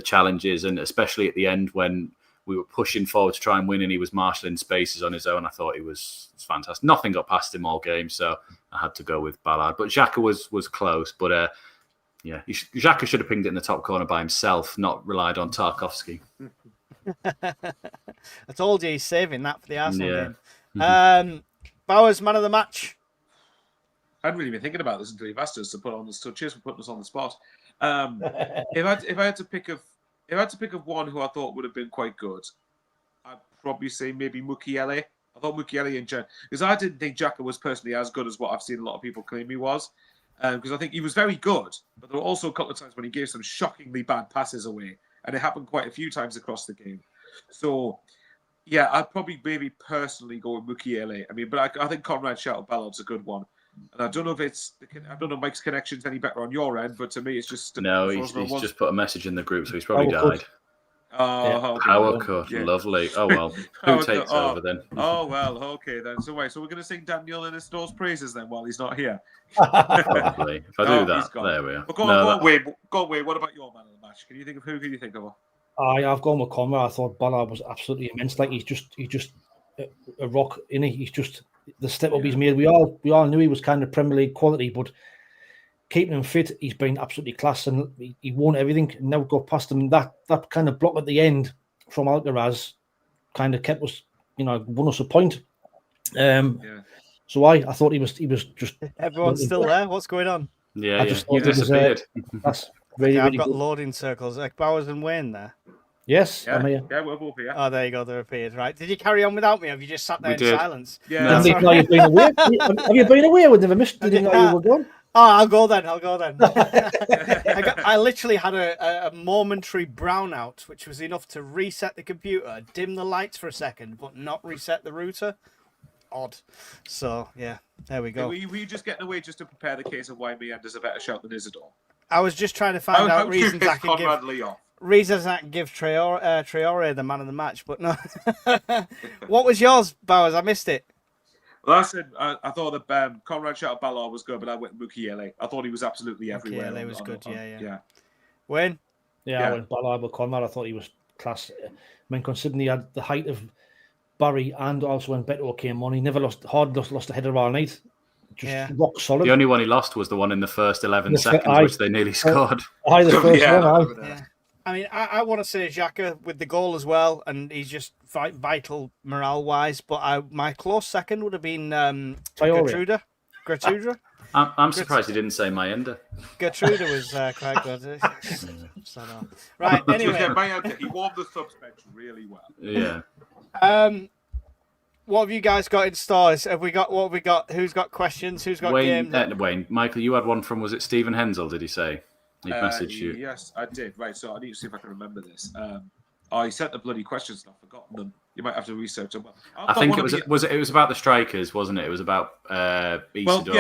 D: challenges, and especially at the end when we were pushing forward to try and win and he was marshalling spaces on his own. I thought it was fantastic. Nothing got past him all game, so I had to go with Ballard. But Xhaka was close, but Xhaka should have pinged it in the top corner by himself, not relied on Tarkovsky.
B: I told you he's saving that for the Arsenal game. Bowers, man of the match.
E: I hadn't really been thinking about this until you've asked us to put on the spot. Cheers for putting us on the spot. If I had to pick of one who I thought would have been quite good, I'd probably say maybe Mukiele. I thought Mukiele in general, because I didn't think Xhaka was personally as good as what I've seen a lot of people claim he was. Because I think he was very good, but there were also a couple of times when he gave some shockingly bad passes away, and it happened quite a few times across the game. So, yeah, I'd probably maybe personally go with Mukiele. I mean, but I think Conrad shouted Ballard's a good one. And I don't know if Mike's connection's any better on your end, but to me, it's just
D: no. He's just put a message in the group, so he's probably died.
E: Oh,
D: Power cut, lovely. Oh well, who takes over then?
E: Oh well, okay then. So we're going to sing Daniel and Isidor's praises then while he's not here.
D: Probably. If I do that, there we are.
E: But go on, Wade. What about your man of the match? Can you think of who? Can you think of?
C: I've gone with Conrad. I thought Ballard was absolutely immense. Like he's just a rock, isn't he? He's just the step up he's made. We all knew he was kind of Premier League quality, but keeping him fit, he's been absolutely class, and he won everything. And now got past him. That kind of block at the end from Alcaraz kind of kept us, won us a point. So I thought he was just.
B: Everyone's still there. What's going on?
D: Yeah, you disappeared.
C: That's really,
B: I've
C: really
B: got
C: good.
B: loading circles. Like Bowers and Wayne there.
C: Yes,
E: yeah,
C: I'm here.
E: Yeah, we're both here.
B: Oh, there you go. They appeared. Right. Did you carry on without me? Or have you just sat there in silence?
E: Yeah.
C: No, you've been away. Have you been away? We never missed. Didn't know you were gone.
B: Oh, I'll go then. I literally had a momentary brownout, which was enough to reset the computer, dim the lights for a second, but not reset the router. Odd. So, yeah, there we go.
E: Were you just getting away just to prepare the case of why Meander's a better shout than Isidor?
B: I was just trying to find out reasons I can give Traore the man of the match, but no. What was yours, Bowers? I missed it.
E: Well, I said I thought that Conrad shouted Ballard was good, but I went Mukiele. I thought he was absolutely everywhere.
B: Mukiele was good, yeah.
E: Wayne?
C: Yeah, I went Ballard with Conrad. I thought he was class. I mean, considering he had the height of Barry, and also when Beto came on, he never lost a header all night. Just rock solid.
D: The only one he lost was the one in the first 11 seconds, which they nearly scored.
C: The first one.
B: I mean, I want to say Xhaka with the goal as well, and he's just vital morale-wise. But my close second would have been Gertruda.
D: I'm surprised he didn't say Mayenda.
B: Gertruda was quite good. Right, anyway.
E: He warmed the subs bench really well.
D: Yeah.
B: What have you guys got in stores? What have we got? Who's got questions? Who's got games?
D: Wayne, Michael, you had one from, was it Stephen Hensel, did he say? He messaged you.
E: Yes, I did. Right, so I need to see if I can remember this. I sent the bloody questions and I've forgotten them. You might have to research them.
D: I think it was about the strikers, wasn't it? It was about Isidor.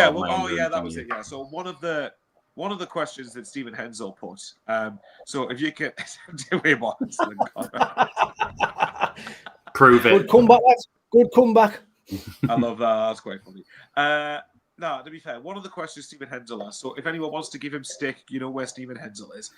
E: That was it. Yeah. So one of the questions that Stephen Hensel put. So if you can,
D: prove it.
C: Good comeback, lads. Good comeback.
E: I love that. That's quite funny. No, to be fair, one of the questions Stephen Hensel asked. So if anyone wants to give him stick, you know where Stephen Hensel is.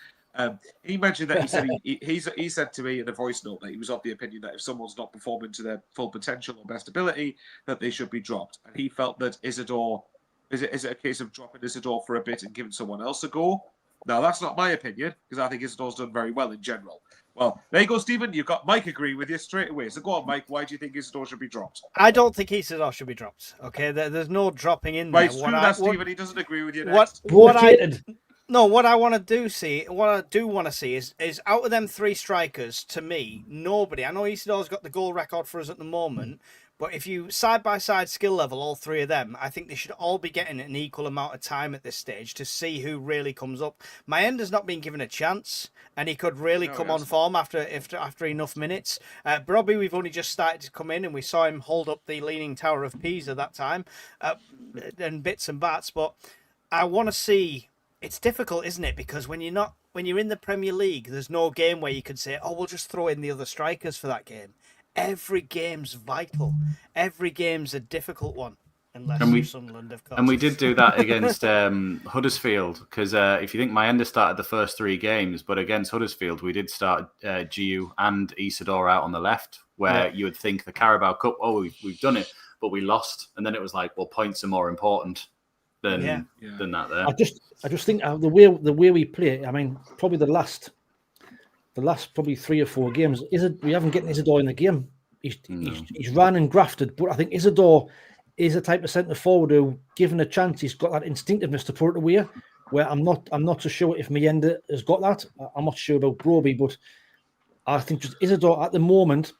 E: He mentioned that he said to me in a voice note that he was of the opinion that if someone's not performing to their full potential or best ability, that they should be dropped. And he felt that Isidor, is it a case of dropping Isidor for a bit and giving someone else a go, Now, that's not my opinion, because I think Isidor's done very well in general. Well, there you go, Stephen. You've got Mike agreeing with you straight away. So go on, Mike. Why do you think Isidor should be dropped?
B: I don't think Isidor should be dropped. Okay, there's no dropping in there.
E: Right, screw that, Stephen. He doesn't agree with you
B: What
E: next.
B: what I want to what I do want to see is out of them three strikers, to me, nobody. I know Isidor's got the goal record for us at the moment, but if you side by side skill level all three of them, I think they should all be getting an equal amount of time at this stage to see who really comes up. Mayenda's not been given a chance, and he could really come on form after enough minutes. Brobby, we've only just started to come in, and we saw him hold up the Leaning Tower of Pisa that time, and bits and bats. But I want to see. It's difficult, isn't it? Because when you're in the Premier League, there's no game where you can say, "Oh, we'll just throw in the other strikers for that game." Every game's vital. Every game's a difficult one, unless you're Sunderland, of course.
D: And we did do that against Huddersfield, because if you think Mayenda started the first three games, but against Huddersfield, we did start Giu and Isidor out on the left, where you would think the Carabao Cup, we've done it, but we lost. And then it was like, well, points are more important than that there.
C: I just think the way we play, I mean, probably the last probably 3 or 4 games, we haven't gotten Isidor in the game. He's ran and grafted, but I think Isidor is a type of centre forward who, given a chance, he's got that instinctiveness to put it away. Where I'm not so sure if Mayenda has got that. I'm not sure about Broby, but I think just Isidor at the moment,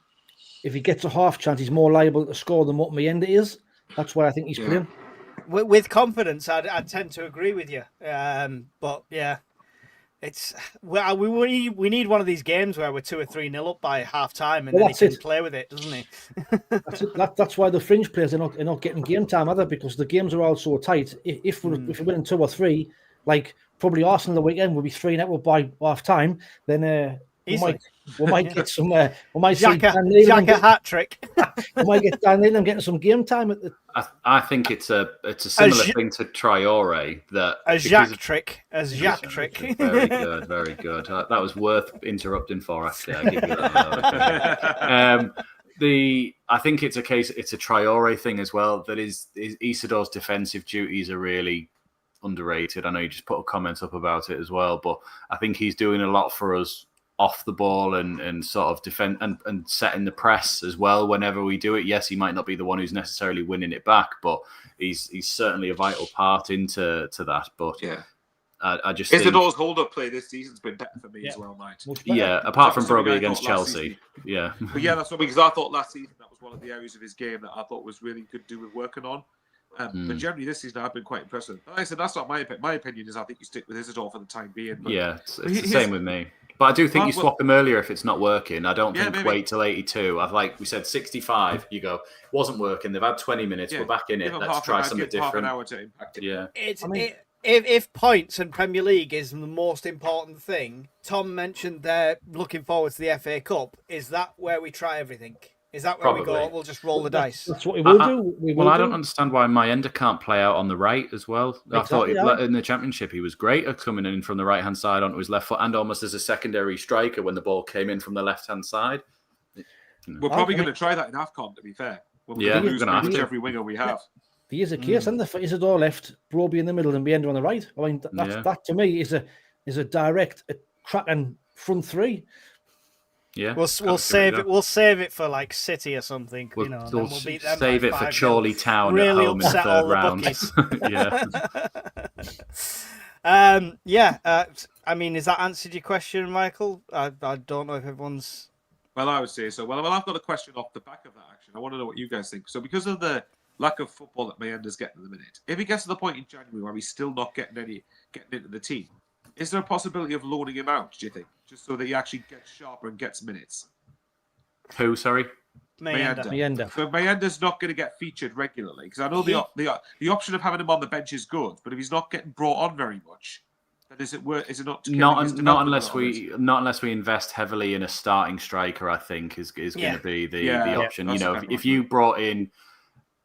C: if he gets a half chance, he's more liable to score than what Mayenda is. That's why I think he's playing.
B: With confidence, I tend to agree with you. But yeah, we need one of these games where we're 2 or 3-0 up by half time, and then he can play with it, doesn't he?
C: That's why the fringe players are not getting game time either, because the games are all so tight. If we're winning 2 or 3, like probably Arsenal the weekend will be 3-0 by half time, then we might get some. We might see
B: Xhaka hat trick.
C: We might get Dan Needham getting some game time at the.
D: I think it's a similar thing to Traore, that
B: a Xhaka trick.
D: Very good, very good. That was worth interrupting for. Actually, I give you that. I think it's a Traore thing as well. That is Isidor's defensive duties are really underrated. I know you just put a comment up about it as well, but I think he's doing a lot for us off the ball and sort of defend and setting the press as well whenever we do it. Yes, he might not be the one who's necessarily winning it back, but he's certainly a vital part into that. But
E: yeah,
D: I just
E: Isidor's hold-up play this season's been better for me as well, mate.
D: Yeah, apart from Broby against Chelsea. Yeah.
E: But yeah, that's what, because I thought last season that was one of the areas of his game that I thought was really good to do with working on. But generally this season I've been quite impressed with. Like I said, that's not my opinion. My opinion is I think you stick with Isidor for the time being. But
D: yeah, it's the same with me. But I do think you swap him earlier if it's not working. I don't think wait till 82. I've we said 65. You go, it wasn't working. They've had 20 minutes. We're back in it. Let's try something different. Half an hour to impact it. Yeah.
B: If points and Premier League is the most important thing, Tom mentioned they're looking forward to the FA Cup. Is that where we try everything? Is that where we go? We'll just roll the dice.
C: That's what we will do.
D: I don't understand why Mayenda can't play out on the right as well. Exactly, I thought in the Championship he was great at coming in from the right hand side onto his left foot, and almost as a secondary striker when the ball came in from the left hand side.
E: We're probably going to try that in AFCON, to be fair. We're going to lose every winger we have.
C: There is a case, and the Isidor left, Broby in the middle, and Mayenda on the right. I mean, that to me is a direct, cracking front three.
D: Yeah,
B: we'll save it. We'll save it for like City or something.
D: We'll
B: beat them.
D: Save it for Chorley Town
B: really
D: at home in the third round.
B: I mean, has that answered your question, Michael? I don't know if everyone's.
E: Well, I would say so. Well, I've got a question off the back of that. Actually, I want to know what you guys think. So, because of the lack of football that Mayenda's getting at the minute, if he gets to the point in January where he's still not getting into the team, is there a possibility of loaning him out, do you think? Just so that he actually gets sharper and gets minutes?
D: Who, sorry?
B: Mayenda.
E: So Mayenda's not going to get featured regularly, because I know the option of having him on the bench is good, but if he's not getting brought on very much, then is it not
D: unless we invest heavily in a starting striker, I think is going to be the option. If you brought in,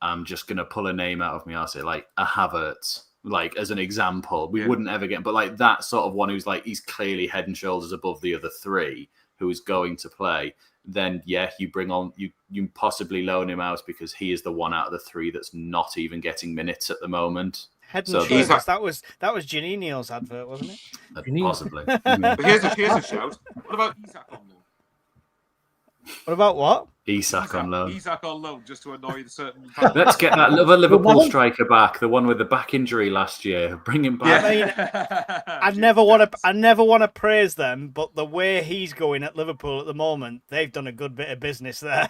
D: I'm just going to pull a name out of me, I'll say like a Havertz. Like as an example, we wouldn't ever get, but like that sort of one who's like he's clearly head and shoulders above the other three who is going to play. Then you bring on you possibly loan him out because he is the one out of the three that's not even getting minutes at the moment.
B: Head and
D: So
B: Shoulders.
D: these
B: That was Janino's advert, wasn't it?
D: possibly.
E: But here's a shout. What about Isak on loan?
B: What about what?
D: Isak on loan.
E: Isak on loan, just to annoy the certain.
D: Let's get that other Liverpool striker back, the one with the back injury last year. Bring him back.
B: I mean, I never want to praise them, but the way he's going at Liverpool at the moment, they've done a good bit of business there.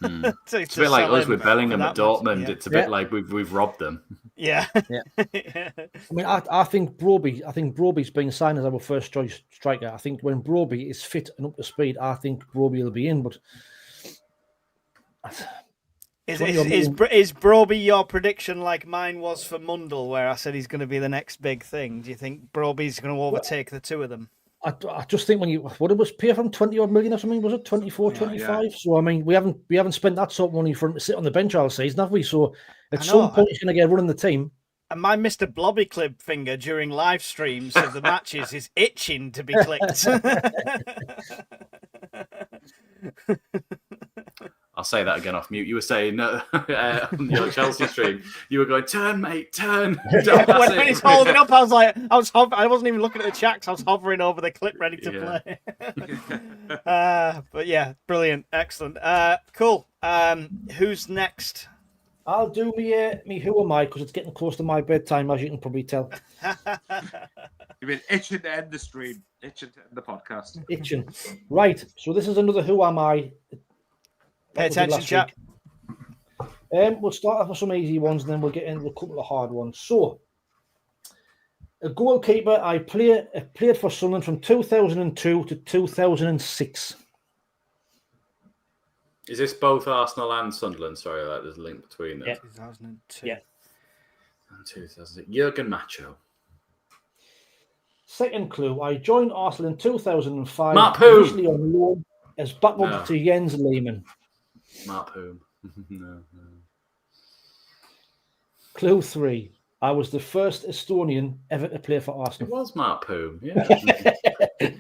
D: It's a bit like us with Bellingham at Dortmund.
B: Yeah.
D: It's a bit like we've robbed them.
B: Yeah.
C: I mean, I think Broby's been signed as our first choice striker. I think when Broby is fit and up to speed, I think Broby will be in. But
B: is Broby your prediction like mine was for Mundell, where I said he's going to be the next big thing? Do you think Broby's going to overtake the two of them?
C: I just think when what it was pay from 20 odd million or something, was it 24, 25? Yeah. So I mean, we haven't spent that sort of money for him to sit on the bench all season, have we? So at some point he's going to get running the team.
B: And my Mr. Blobby Clip finger during live streams of the matches is itching to be clicked.
D: I'll say that again off mute. You were saying on your Chelsea stream, you were going, turn, mate, turn.
B: when he's holding up, I was like, I wasn't even looking at the chat, I was hovering over the clip ready to play. But yeah, brilliant, excellent, cool. Who's next?
C: I'll do me who am I, because it's getting close to my bedtime, as you can probably tell.
E: You've been itching to end the stream, itching to end the podcast.
C: Itching. Right, so this is another who am I.
B: Pay attention, chat.
C: We'll start off with some easy ones, and then we'll get into a couple of hard ones. So, a goalkeeper I played for Sunderland from 2002 to 2006.
D: Is this both Arsenal and Sunderland? Sorry, there's a link between them.
C: Yeah.
B: 2002.
C: Yeah.
D: And 2006. Jurgen Macho.
C: Second clue, I joined Arsenal in 2005.
D: Matt Poom.
C: Initially on loan as backup to Jens Lehmann.
D: Matt Poom. No.
C: Clue 3, I was the first Estonian ever to play for Arsenal.
D: It was Matt Poom, yeah.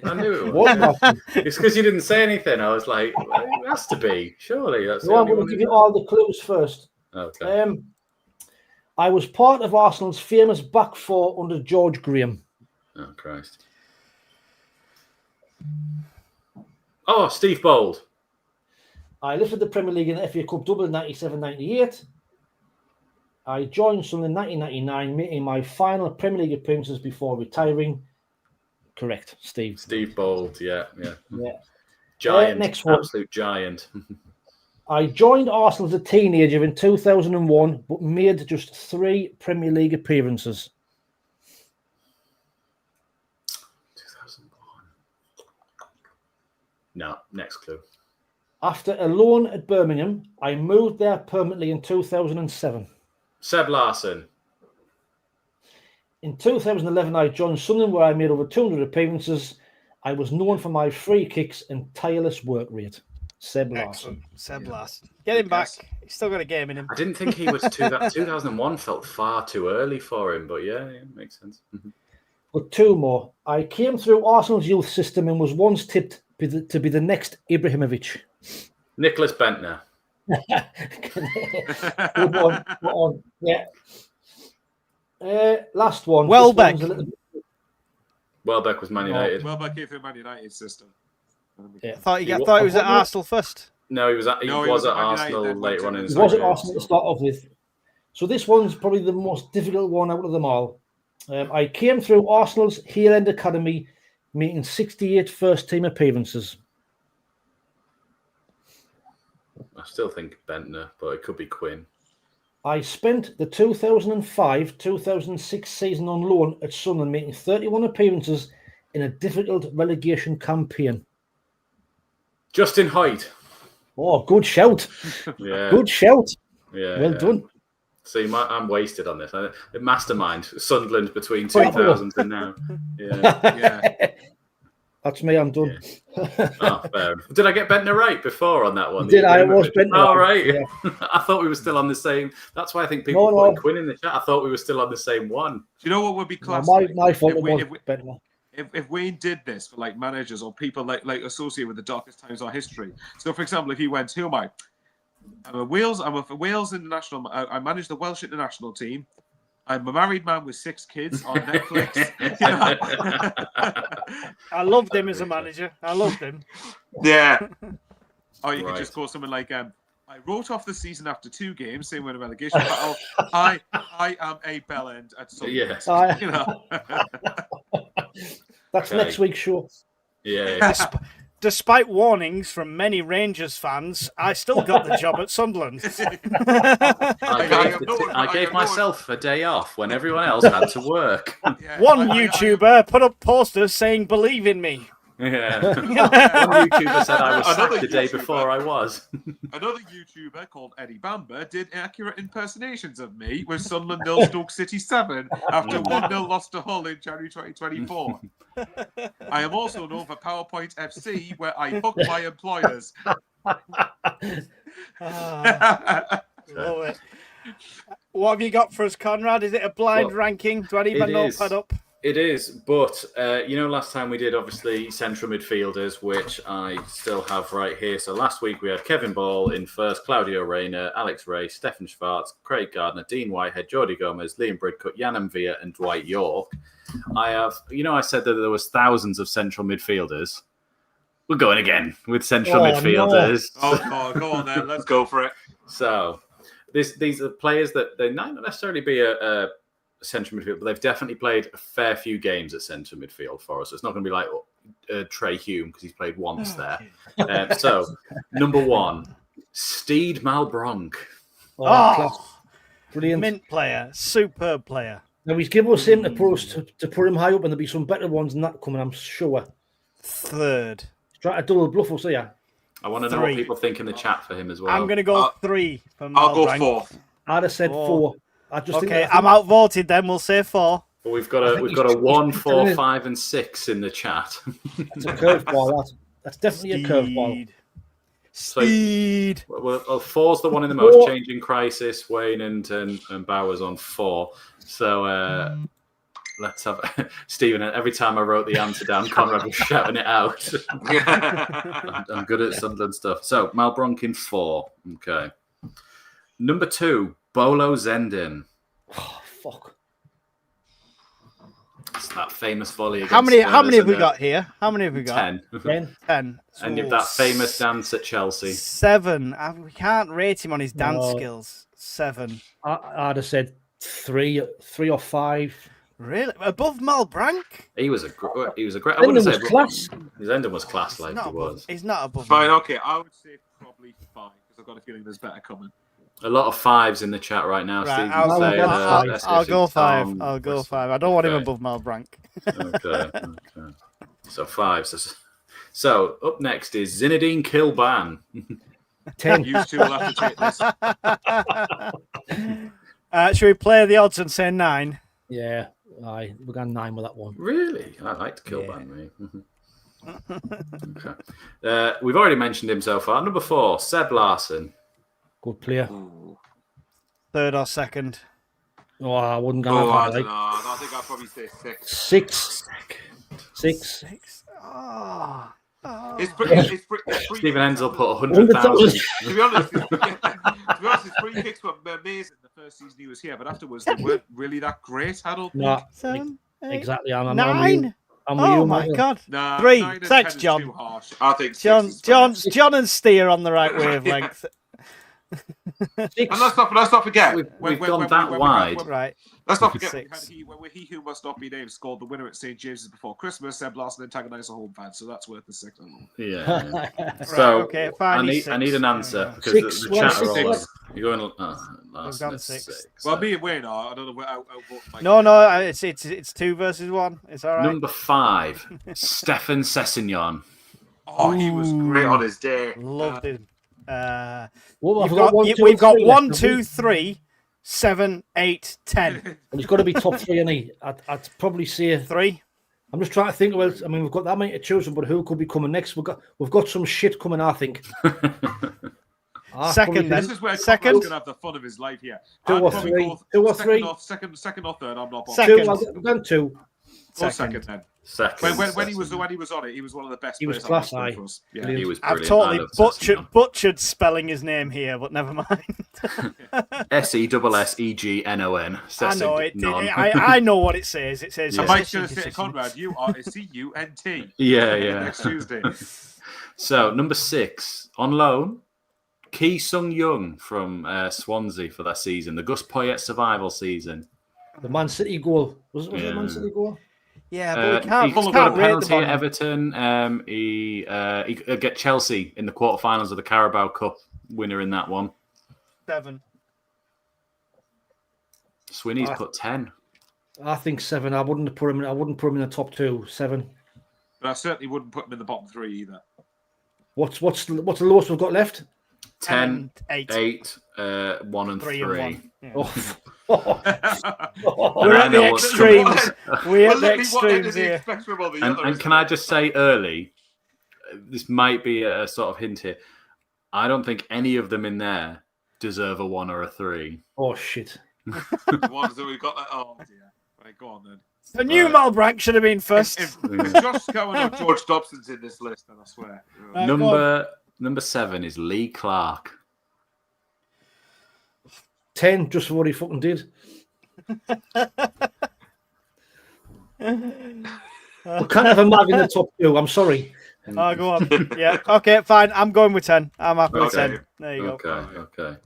D: I knew it was. It's because you didn't say anything. I was like, well, it has to be. Surely that's.
C: No, I'm going to give you all the clues first.
D: Okay.
C: I was part of Arsenal's famous back four under George Graham.
D: Oh, Christ. Oh, Steve Bold.
C: I lifted the Premier League in the FA Cup double in 97-98. I joined Sunderland in 1999, making my final Premier League appearances before retiring. Correct, Steve.
D: Steve Bold, yeah.
C: Giant, next one.
D: Absolute giant.
C: I joined Arsenal as a teenager in 2001, but made just 3 Premier League appearances.
D: 2001. No, next clue.
C: After a loan at Birmingham, I moved there permanently in 2007.
D: Seb Larson.
C: In 2011, I joined Sunderland, where I made over 200 appearances. I was known for my free kicks and tireless work rate. Seb Larson.
B: Seb Larson. Get him back. He's still got a game in him.
D: I didn't think he was 2001 felt far too early for him, but yeah, makes sense.
C: But 2 more. I came through Arsenal's youth system and was once tipped to be the next Ibrahimovic.
D: Nicholas Bentner.
C: Good on. Yeah. Last one.
B: Welbeck.
D: Welbeck was Man United.
E: Welbeck came through Man United system.
B: I thought he was at Arsenal first.
D: No, he was at Arsenal later on in his
C: career. He was at Arsenal to start off with. So this one's probably the most difficult one out of them all. I came through Arsenal's Hill End Academy, making 68 first-team appearances.
D: I still think Bentner, but it could be Quinn.
C: I spent the 2005-2006 season on loan at Sunderland, making 31 appearances in a difficult relegation campaign.
D: Justin Hoyt.
C: Oh, good shout.
D: Yeah.
C: Good shout.
D: Yeah.
C: Well done.
D: See, I'm wasted on this. The mastermind, Sunderland between 2000 and now. Yeah.
C: That's me, I'm done.
D: Yeah. Oh, fair enough. Did I get Bentner right before on that one?
C: I was Bentner.
D: Oh, right.
C: Yeah.
D: I thought we were still on the same. That's why I think people put Quinn in the chat. I thought we were still on the same one.
E: Do you know what would be classic?
C: My fault was Bentner.
E: If Wayne did this for like managers or people like associated with the darkest times of our history. So, for example, if he went, who am I? I'm a Wales international. I manage the Welsh international team. I'm a married man with 6 kids on Netflix. You know?
B: I loved him as a manager. I loved him.
E: Yeah. Or you
D: Right.
E: could just go something like, I wrote off the season after 2 games, same with a relegation battle. I am a bellend at Sunderland.
D: Yeah.
E: You know?
C: That's
D: Okay.
C: next week's show.
D: Yeah.
B: Despite warnings from many Rangers fans, I still got the job at Sunderland.
D: I gave myself a day off when everyone else had to work.
E: Yeah,
B: One YouTuber put up posters saying, "Believe in me."
D: Yeah. One YouTuber said I was
E: Another
D: sacked the day
E: YouTuber.
D: before I was.
E: Another YouTuber called Eddie Bamber did accurate impersonations of me with Sunderland 0 Stoke City 7 after 1-0 loss to Hull in January 2024. I am also known for PowerPoint FC, where I hook my employers.
B: Love it. What have you got for us, Conrad? Is it a blind
D: Well,
B: ranking? Do I need my
D: it is.
B: notepad up?
D: It is, but last time we did obviously central midfielders, which I still have right here. So last week we had Kevin Ball in first, Claudio Reyna, Alex Ray, Stefan Schwartz, Craig Gardner, Dean Whitehead, Jordi Gomez, Liam Bridcut, Jan Mvia, and Dwight York. I have, I said that there was thousands of central midfielders. We're going again with central midfielders.
E: Oh, go on then. Let's go for it.
D: So these are players that they might not necessarily be a central midfield, but they've definitely played a fair few games at central midfield for us. So it's not going to be like Trey Hume because he's played once there. So number 1, Steed Malbronk.
C: Class. Brilliant.
B: Mint player, superb player.
C: Now he's given us him to put him high up, and there'll be some better ones than that coming, I'm sure.
B: Third.
C: Try to double bluff us, yeah.
D: I want to know what
B: 3.
D: people think in the chat for him as well.
B: I'm going to go 3 for
E: I'll go
B: Malbrank.
E: 4.
C: I'd have said 4. I just
B: Okay,
C: think
B: I'm outvoted then. We'll say 4.
D: But we've got a 1, 4, 5, and 6 in the chat.
C: It's a curveball. That's definitely a curveball.
B: Steed.
D: Well, 4's the one in the most changing crisis. Wayne and Bowers on 4. So let's have Stephen. Every time I wrote the answer down, Conrad was shouting it out. I'm good at Sunderland stuff. So Malbronk in 4. Okay. Number 2, Bolo Zendin.
C: Oh, fuck.
D: It's that famous volley against
B: How many
D: Spurs
B: have we
D: in
B: got here? How many have we got?
D: 10.
B: 10.
D: And that famous dance at Chelsea.
B: 7. We can't rate him on his dance
C: No.
B: skills. 7.
C: I'd have said 3 or 5.
B: Really? Above Malbrank?
D: He was a great. I
C: Endon
D: wouldn't say
C: was class.
D: His ending was class, like he was.
B: He's not above
E: Fine,
B: him.
E: okay. I would say probably 5 because I've got a feeling there's better coming.
D: A lot of 5s in the chat right now.
B: Right,
D: Stephen
B: I'll
D: saying,
B: I'll go 5.
D: Tom,
B: I'll go 5. I don't want him
D: okay.
B: above Malbrank.
D: Okay. So 5. So up next is Zinedine Kilban.
C: 10.
E: You two will have to take this.
B: Should we play the odds and say 9?
C: Yeah. Aye, we're going 9 with that one.
D: Really? I liked Kilban, mate. Okay. We've already mentioned him so far. Number 4, Seb Larson.
C: Good player.
B: Third or second?
C: Oh, I wouldn't go
E: Oh, I
C: that
E: don't
C: high.
E: know. I think I'd probably say 6.
C: 6. 6.
B: 6. Oh.
E: It's pretty.
D: Stephen Hensel put 100,000.
E: To be honest, his free kicks were amazing the first season he was here, but afterwards they weren't really that great. I don't think.
C: No,
B: 7, 8,
C: exactly. I'm
B: 9.
C: I'm with
B: Oh
C: you,
B: my
C: Michael.
B: God.
E: Nah,
B: 3.
E: 9 and
B: Thanks,
E: 10 is
B: John.
E: too harsh. I think 6 is
B: John and Steer on the right wavelength.
C: 6.
E: And let's not forget.
D: We've gone that wide.
B: Right.
E: Let's not forget.
B: 6.
E: When he who must not be named scored the winner at St James's before Christmas. Seb Larson antagonised a home fan, so that's worth the 6.
D: Yeah. So
B: okay, fine.
D: I need an answer because
C: 6.
D: the chat are all
E: 6.
D: over. You're going.
B: We've gone 6.
E: Well, me and Wayne are. I don't know where out Mike.
B: No, it's 2 versus 1. It's all right.
D: Number 5, Stefan Sessignon.
E: Oh, he was great on his day.
B: Loved him.
C: We've
B: got 1, 2, 3, 7, 8, 10.
C: He's got to be top 3, and I'd probably say
B: 3.
C: I'm just trying to think about. I mean, we've got that many to choose from, but who could be coming next? We've got some shit coming, I think.
B: Second, then.
E: This is where
B: Second.
E: Conrad's gonna have the fun of his life here.
C: 2 or 3. 2 or 3.
E: Second or third. I'm not.
B: Second.
C: 2. I've done 2.
E: Second then.
D: Second.
E: When he was on it, he was one of the best.
C: He was
E: players
C: class
E: on the
C: high.
E: screen for us. Yeah.
C: Brilliant.
D: He was
B: I've
D: brilliant.
B: totally
D: I love Sessegnon.
B: butchered spelling his name here, but never mind.
D: Sessegnon.
B: I know it. I know what it says. It says.
D: Yeah.
E: And Mike's going to say, Conrad, you are a CUNT.
D: Yeah.
E: Next Tuesday.
D: So number 6 on loan, Ki Sung Young from Swansea for that season, the Gus Poyet survival season.
C: The Man City goal. Was it a Man City goal?
B: Yeah, but we
D: He
B: can't.
D: got a
B: rate the
D: penalty at
B: ball.
D: Everton. He get Chelsea in the quarterfinals of the Carabao Cup, winner in that one.
B: 7.
D: Swinney's put 10.
C: I think 7. I wouldn't put him in the top 2. 7.
E: But I certainly wouldn't put him in the bottom 3 either.
C: What's the lowest we've got left?
D: 10,
B: 8.
D: 8, 1 and 3.
B: 3 and 1. Yeah.
C: Oh.
B: We're at the extremes. We're at the
E: Well, what end
B: extremes
E: did he
B: here.
E: expect from all the
D: And
E: others?
D: can I just say early, this might be a sort of hint here. I don't think any of them in there deserve a 1 or a 3.
C: Oh shit.
E: The ones that we've got. Oh dear. Right, go on then.
B: The new Malbrank should have been first.
E: If Josh Cowan or George Dobson's in this list, then I swear.
B: Right, go
D: Number 7 is Lee Clark.
C: 10, just for what he fucking did. We can't have a Mav in the top 2. I'm sorry.
B: Oh, go on. Yeah. Okay, fine. I'm going with 10. I'm happy with
E: Okay.
B: 10. There you go.
D: Okay.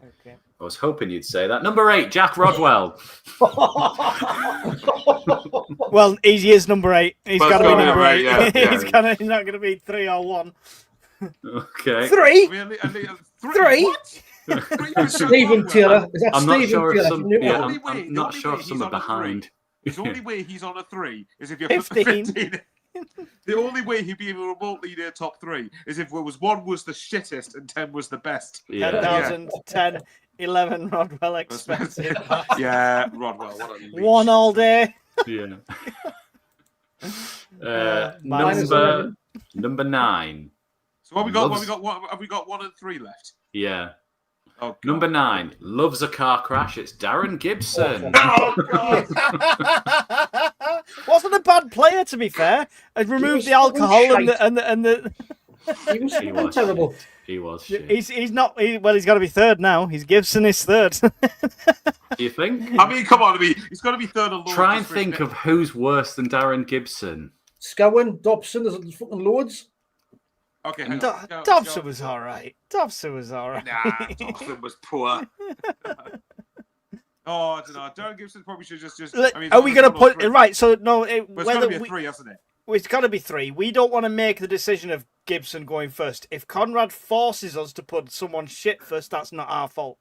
D: I was hoping you'd say that. Number 8, Jack Rodwell.
B: Well, he is number 8. He's
E: Well,
B: got to
E: it's
B: be
E: gotta be
B: number
E: right,
B: 8.
E: yeah.
B: He's not going to be 3 or 1.
D: Okay.
B: 3?
E: Really?
B: Three?
E: What?
C: Stephen Taylor. Is that
D: I'm not
C: Stephen
D: sure if
C: Taylor?
D: some.
C: from
D: Yeah,
C: Newcastle?
D: I'm not sure if some are behind.
E: The only way he's on a 3 is if you're
B: 15.
E: 15. The only way he'd be even remotely near top 3 is if it was 1 was the shittest and 10 was the best.
D: Yeah.
B: 10,000, 10, 11, Rodwell expensive.
E: Yeah, Rodwell. What a leech.
B: 1 all day.
D: Yeah.
B: Minus
D: number 9.
E: So what we got?
D: Loves-
E: Have we got 1 and 3 left?
D: Yeah.
E: Oh, God.
D: Number 9 loves a car crash. It's Darren Gibson.
E: Oh, God.
B: Wasn't a bad player, to be fair. I'd removed the alcohol and the.
C: He was
D: He was
C: terrible.
D: He was. Shit.
B: He's not. Well, he's got to be third now. He's Gibson is third.
D: Do you think?
E: I mean, come on. He's got to be third alone.
D: Try and think of who's worse than Darren Gibson.
C: Scowen, Dobson, there's fucking loads.
E: Okay, hang on. Go-
B: Dobson
E: go.
B: was all right. Dobson was all right.
E: Nah, Dobson was poor. Oh, I don't know. Darren Gibson probably should just.
B: Look,
E: I mean,
B: are we going to
E: one or
B: put
E: three.
B: right? So no,
E: But it's got
B: whether
E: to be a
B: we,
E: 3, hasn't it?
B: it's got to be 3. We don't want to make the decision of Gibson going first. If Conrad forces us to put someone shit first, that's not our fault.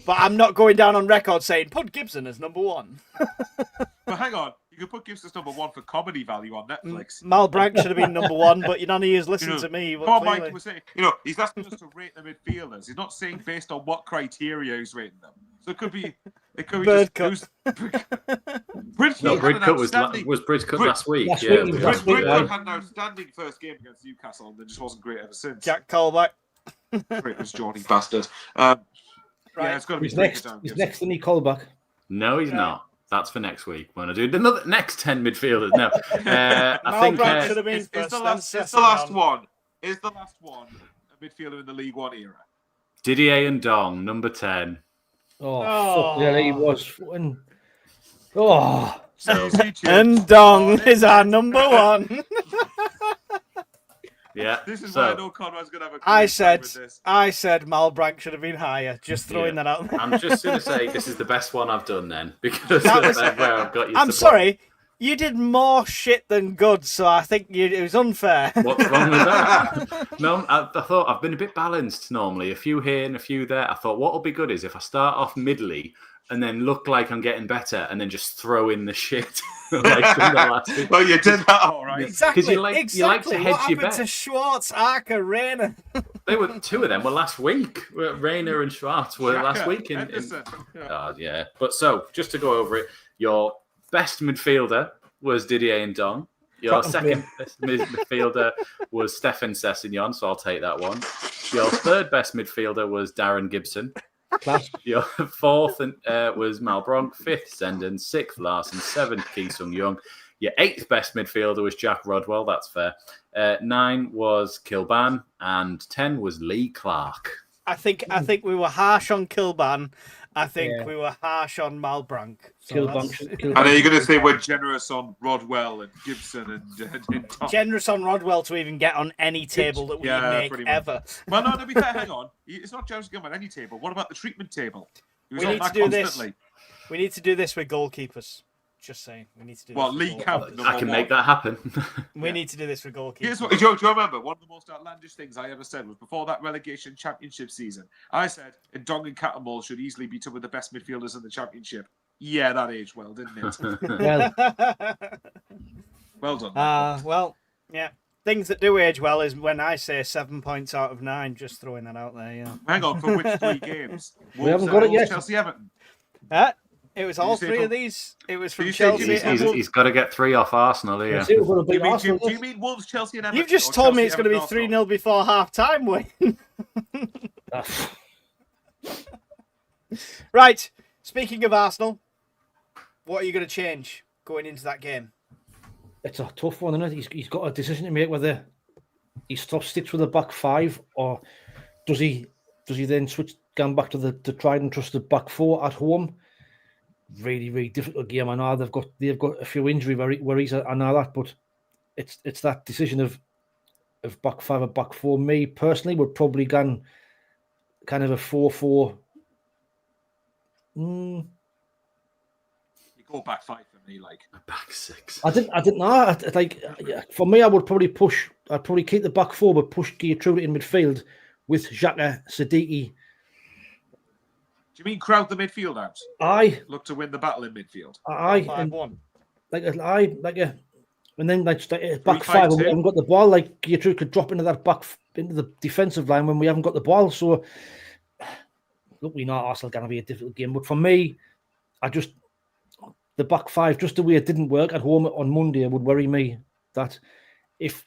B: But I'm not going down on record saying put Gibson as number 1.
E: But hang on, you could put Gibson's number 1 for comedy value on Netflix.
B: Malbrank should have been number 1, but none of you listened
E: You know,
B: to me. But
E: Come on,
B: clearly-
E: Mike, was saying, he's asking us to rate the midfielders. He's not saying based on what criteria he's rating them. So it could be
B: Bird
E: just
B: cut.
E: Bridge
D: No,
E: had an
D: Bridcut was
E: outstanding-
D: Bridcut
E: Brid-
D: last week.
C: Last
D: Yeah.
C: week he was
D: Bridcut.
C: last week,
E: Bridge had an outstanding first game against Newcastle and then just wasn't great ever since.
B: Jack Colback.
E: Great was Johnny bastard. Yeah, it's got to be
C: He's
E: three
C: next.
E: for Darren
C: He's
E: Gibson.
C: next to Nick Colback.
D: No, he's not. That's for next week. When I do the next 10 midfielders. No, I think
B: Malbrank should have been
E: It's
B: first.
E: the
B: then
E: last. It's the
B: Sessegnon.
E: last one. Is the last one a midfielder in the League One era?
D: Didier and Dong, number 10.
C: Oh, fuck yeah, he was fucking. Oh,
B: And Dong is our number 1.
D: Yeah.
E: This is
D: so,
E: why I know Conrad's going to have a.
B: I
E: great time
B: said
E: with this.
B: Malbrank should have been higher. Just throwing that out there.
D: I'm just going to say this is the best one I've done then because
B: That was-
D: of where I've got you.
B: I'm sorry. You did more shit than good, so I think it was unfair.
D: What's wrong with that? No, I thought I've been a bit balanced normally. A few here and a few there. I thought what will be good is if I start off middly and then look like I'm getting better and then just throw in the shit. Like in the last week.
E: Well, you did that all right.
B: Exactly.
D: you like to
B: What
D: hedge your
B: happened
D: bet.
B: to Schwartz, Arca, Rayner?
D: They were 2 of them were last week. Rayner and Schwartz were last
E: Xhaka,
D: week.
E: Henderson. Yeah.
D: Yeah. But so just to go over it, your best midfielder was Didier and Dong. Your
C: Track and
D: second best midfielder was Stefan Sessegnon, so I'll take that one. Your third best midfielder was Darren Gibson.
C: class.
D: Your fourth was Malbrank. Fifth, Zenden. Sixth, Larson. Seventh, Ki Sung Young. Your 8th best midfielder was Jack Rodwell. That's fair. 9 was Kilban, and 10 was Lee Clark.
B: I think we were harsh on Kilban. I think we were harsh on Malbranck. So
E: I know you're going to say we're generous on Rodwell and Gibson and Tom.
B: Generous on Rodwell to even get on any table that we make ever.
E: Well, no, to be fair, hang on. It's not generous to get on any table. What about the treatment table?
B: We need to do this. We need to do this with goalkeepers. Just saying, we need to do.
E: Well, Lee Camp.
D: I can make that happen.
B: We need to do this with goalkeepers.
E: Here's what, do you remember? One of the most outlandish things I ever said was before that relegation championship season. I said Ndong and Catamol should easily be two of the best midfielders in the championship. Yeah, that aged well, didn't it? Well done.
B: Well, yeah. Things that do age well is when I say 7 points out of 9. Just throwing that out there. Yeah.
E: Hang on, for which 3 games?
C: We haven't got it yet.
E: Chelsea, Everton.
B: It was all 3 of these. It was from Chelsea.
D: He's got to get 3 off Arsenal here.
E: Do you mean Wolves, Chelsea, and Everton?
B: You've just told me it's going to be 3-0 before half time, Wayne. Right. Speaking of Arsenal, what are you going to change going into that game?
C: It's a tough one, isn't it? He's got a decision to make whether he sticks with the back 5 or does he then switch going back to the tried and trusted back 4 at home. Really, really difficult game. I know they've got a few injury worries. I know that, but it's that decision of back 5 or back 4. Me personally would probably go kind of a 4-4.
E: You go back 5 for me, like
D: a back 6.
C: I didn't know. For me, I would probably push. I'd probably keep the back 4, but push Geertruida in midfield with Xhaka, Siddiqui.
E: Do you mean crowd the midfield out? Look to win the battle in midfield.
B: 5-1.
C: And then back 5 when we haven't got the ball. Like Geertruida could drop into the defensive line when we haven't got the ball. So look, we know Arsenal going to be a difficult game, but for me, the back 5, just the way it didn't work at home on Monday, would worry me. That if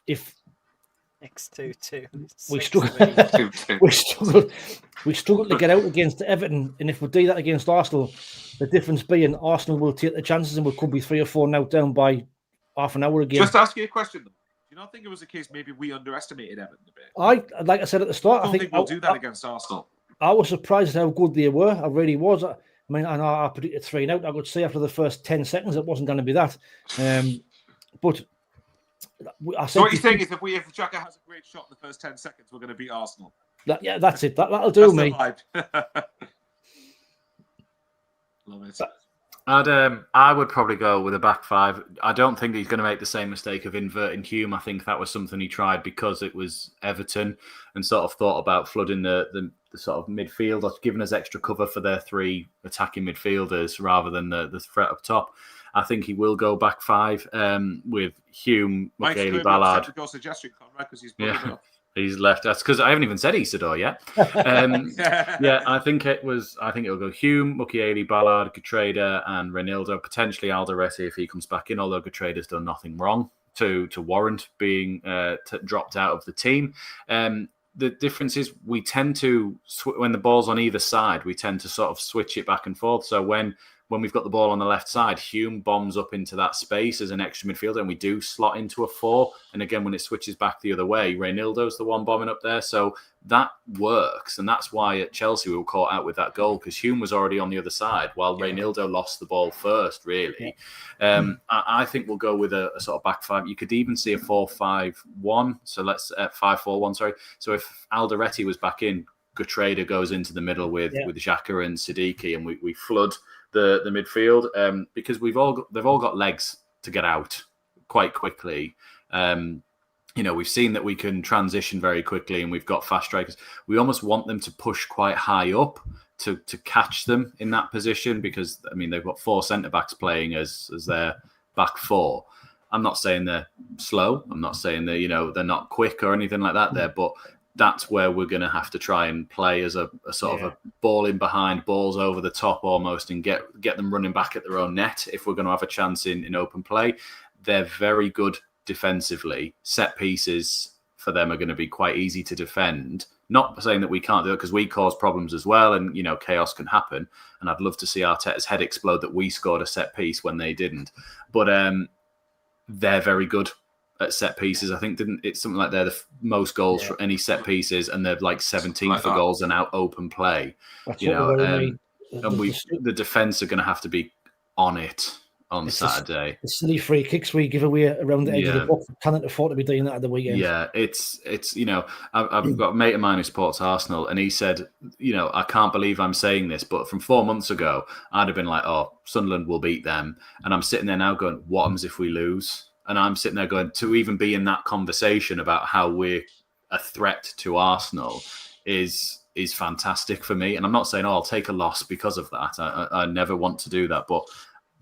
B: X2-2.
C: We struggle to get out against Everton, and if we do that against Arsenal, the difference being Arsenal will take the chances and we could be 3 or 4 now down by half an hour again.
E: Just to ask you a question, though. Do you not think it was a case maybe we underestimated Everton a bit?
C: Like I said at the start,
E: I think we'll do that against Arsenal.
C: I was surprised at how good they were. I really was. I mean, I know I predicted 3-0. I could say after the first 10 seconds it wasn't going to be that. But I said,
E: so what you're saying is if Xhaka has a great shot in the first 10 seconds, we're going to beat Arsenal.
C: That's it. That'll do me.
E: Love it.
D: I would probably go with a back 5. I don't think he's going to make the same mistake of inverting Hume. I think that was something he tried because it was Everton and sort of thought about flooding the sort of midfield or giving us extra cover for their 3 attacking midfielders rather than the threat up top. I think he will go back 5 with Hume, Michaeli Ballard.
E: Suggestion, Conrad, because he's
D: He's left. That's because I haven't even said Isidor yet. Yeah, I think it'll go Hume, Mukiele, Ballard, Geertruida, and Reinildo. Potentially Alderete if he comes back in. Although Geertruida's done nothing wrong to warrant being dropped out of the team. The difference is we tend to when the ball's on either side, we tend to sort of switch it back and forth. So when we've got the ball on the left side, Hume bombs up into that space as an extra midfielder, and we do slot into a 4. And again, when it switches back the other way, Reinildo's the one bombing up there. So that works. And that's why at Chelsea we were caught out with that goal, because Hume was already on the other side while Reinildo lost the ball first, really. I think we'll go with a sort of back 5. You could even see a 4-5-1. So let's 5-4-1, sorry. So if Alderete was back in, Geertruida goes into the middle with Xhaka and Siddiqui, and we flood the midfield because they've all got legs to get out quite quickly. We've seen that we can transition very quickly, and we've got fast strikers. We almost want them to push quite high up to catch them in that position because they've got 4 centre backs playing as their back 4. I'm not saying they're slow. I'm not saying that they're not quick or anything like that there, but that's where we're going to have to try and play as a sort of a ball in behind, balls over the top almost, and get them running back at their own net if we're going to have a chance in open play. They're very good defensively. Set pieces for them are going to be quite easy to defend. Not saying that we can't do it because we cause problems as well, and chaos can happen. And I'd love to see Arteta's head explode that we scored a set piece when they didn't. But they're very good at set pieces. I think it's something like they're the most goals for any set pieces, and they're like 17th for goals and out open play.
C: That's
D: You
C: what
D: know,
C: me.
D: and the defense are going to have to be on it on Saturday.
C: The silly free kicks we give away around the edge of the box, cannot afford to be doing that at the weekend.
D: Yeah, it's I've got a mate of mine who supports Arsenal, and he said, I can't believe I'm saying this, but from 4 months ago, I'd have been like, oh, Sunderland will beat them, and I'm sitting there now going, what happens if we lose? And I'm sitting there going, to even be in that conversation about how we're a threat to Arsenal is fantastic for me. And I'm not saying, I'll take a loss because of that. I never want to do that, but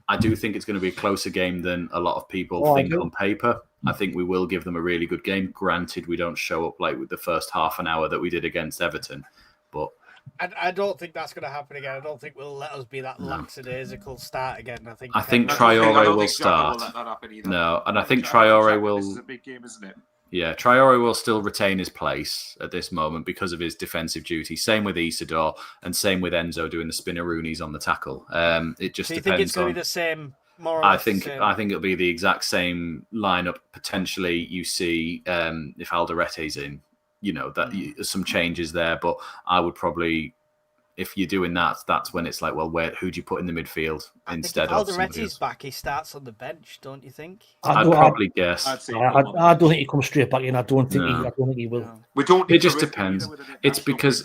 D: I do think it's going to be a closer game than a lot of people think on paper. I think we will give them a really good game. Granted, we don't show up like with the first half an hour that we did against Everton, but
B: I don't think that's going to happen again. I don't think we'll let us be that lackadaisical start again. I think
D: Traore will start. No, and I think Traore will.
E: This is a big game, isn't it?
D: Yeah, Traore will still retain his place at this moment because of his defensive duty. Same with Isidor and same with Enzo doing the spinneroonies on the tackle. It just depends.
B: Do you think it's going to be the same?
D: I think it'll be the exact same lineup. Potentially, you see if Alderete's in, some changes there. But I would probably, if you're doing that, that's when it's like, well, who do you put in the midfield instead of
B: Alderete's back? He starts on the bench, don't you think?
D: I'd probably guess.
C: I don't think he comes straight back in. I don't think he will.
D: No. It just depends. It's because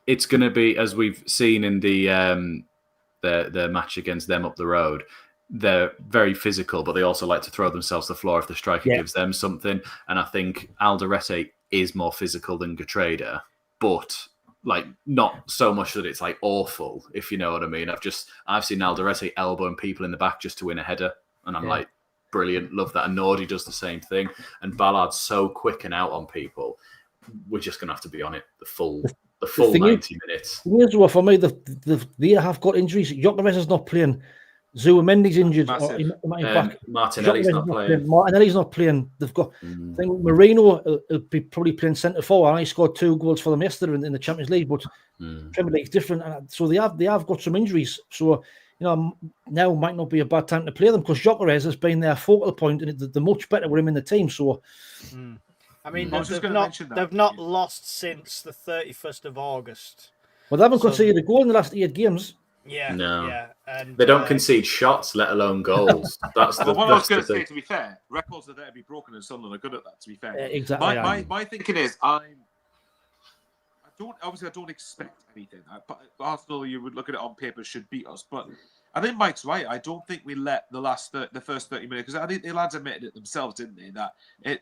D: it's going to be, as we've seen in the match against them up the road. They're very physical, but they also like to throw themselves to the floor if the striker gives them something. And I think Alderete is more physical than Gertruida, but like not so much that it's like awful, if you know what I mean. I've seen Alderete elbowing people in the back just to win a header, and I'm like, brilliant, love that. And Nordy does the same thing, and Ballard's so quick and out on people. We're just gonna have to be on it the full 90 minutes.
C: For me, they have got injuries. Gyökeres is not playing. Zuamendi's injured.
D: Martinelli's not playing.
C: Martinelli's not playing. They've got. I think Marino will be probably playing centre forward. And he scored 2 goals for them yesterday in the Champions League, but Premier League's different, and so they have got some injuries. So now might not be a bad time to play them because Gyökeres has been their focal point, and they're much better with him in the team. So,
B: I mean, they've not lost since the 31st of August.
C: Well, they haven't conceded a goal in the last 8 games.
B: Yeah,
D: no.
B: Yeah, and
D: they don't concede shots, let alone goals. That's the.
E: What I was going to say. To be fair, records are there to be broken, and Sunderland are good at that. To be fair,
C: exactly.
E: My thinking is, I don't expect anything. Arsenal, you would look at it on paper, should beat us, but I think Mike's right. I don't think we let the first 30 minutes, because I think the lads admitted it themselves, didn't they? That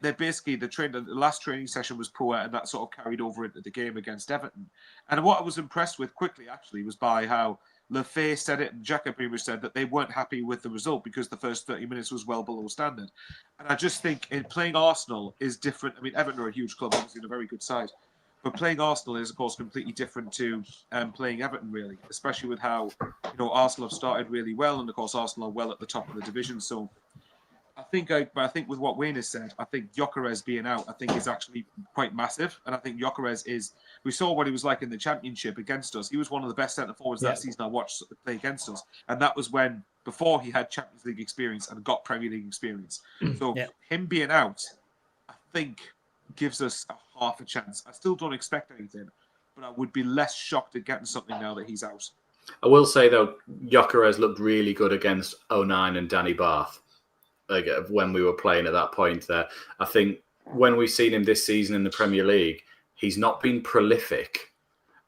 E: they're basically the last training session was poor, and that sort of carried over into the game against Everton. And what I was impressed with quickly actually was by how Lefay said it and Jacob pretty much said that they weren't happy with the result because the first 30 minutes was well below standard. And I just think playing Arsenal is different. I mean, Everton are a huge club, obviously, in a very good side. But playing Arsenal is, of course, completely different to playing Everton, really, especially with how Arsenal have started really well, and of course Arsenal are well at the top of the division. So I think with what Wayne has said, I think Gyökeres being out, I think is actually quite massive, and I think Gyökeres is. We saw what he was like in the Championship against us. He was one of the best centre forwards that season I watched play against us, and that was before he had Champions League experience and got Premier League experience. So him being out, I think, gives us half a chance. I still don't expect anything, but I would be less shocked at getting something now that he's out.
D: I will say though, Gyökeres looked really good against 09 and Danny Barth. When we were playing at that point there. I think when we've seen him this season in the Premier League, he's not been prolific,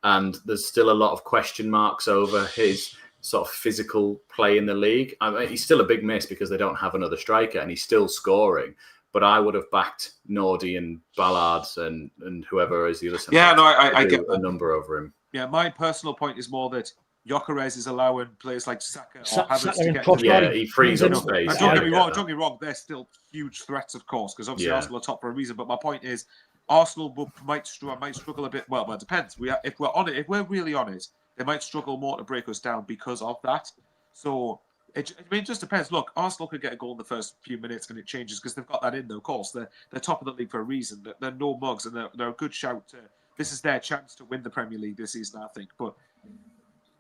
D: and there's still a lot of question marks over his sort of physical play in the league. I mean, he's still a big miss because they don't have another striker, and he's still scoring. But I would have backed Nordy and Ballard and whoever is the other centre.
E: Yeah, no, I get
D: a number over him.
E: Yeah, my personal point is more that Gyökeres is allowing players like Saka or Havertz to get.
D: Yeah, he frees up space.
E: Don't get me wrong. They're still huge threats, of course, because obviously Arsenal are top for a reason. But my point is, Arsenal might struggle a bit. Well, it depends. If we're really on it, they might struggle more to break us down because of that. So it just depends. Look, Arsenal could get a goal in the first few minutes, and it changes because they've got that in. Though, of course, they're top of the league for a reason. They're no mugs, and they're a good shout. This is their chance to win the Premier League this season, I think. But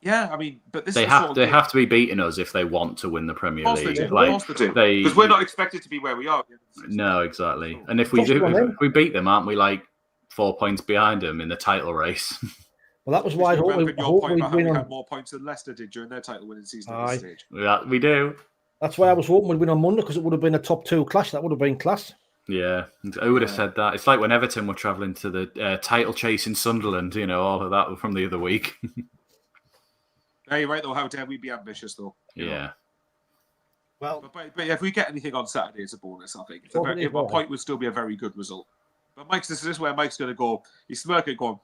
E: Yeah, I mean, but this
D: They
E: is the sort
D: have
E: of
D: they
E: game-
D: have to be beating us if they want to win the
E: Of
D: Premier
E: course they
D: League.
E: do. Of
D: Like
E: course they do.
D: they,
E: Because we're not expected to be where we are.
D: no, exactly. And if we
C: Trust
D: do,
C: on them.
D: if we beat them, aren't we like 4 points behind them in the title race?
C: Well, that was why I hope
E: Relevant
C: I
E: your
C: hope
E: point
C: we'd
E: about how
C: win
E: we
C: on.
E: had more points than Leicester did during their title winning season at
C: Aye.
E: this stage.
D: We do.
C: That's why I was hoping we'd win on Monday, because it would have been a top 2 clash. That would have been class.
D: Yeah, who would have said that? It's like when Everton were travelling to the title chase in Sunderland. You know, all of that from the other week.
E: Yeah, you're right, though. How dare we be ambitious, though? You know?
D: Yeah.
B: Well,
E: But if we get anything on Saturday, it's a bonus, I think.
C: Totally
E: If a
C: right.
E: point would still be a very good result. But this is where Mike's going to go. He's smirking, going,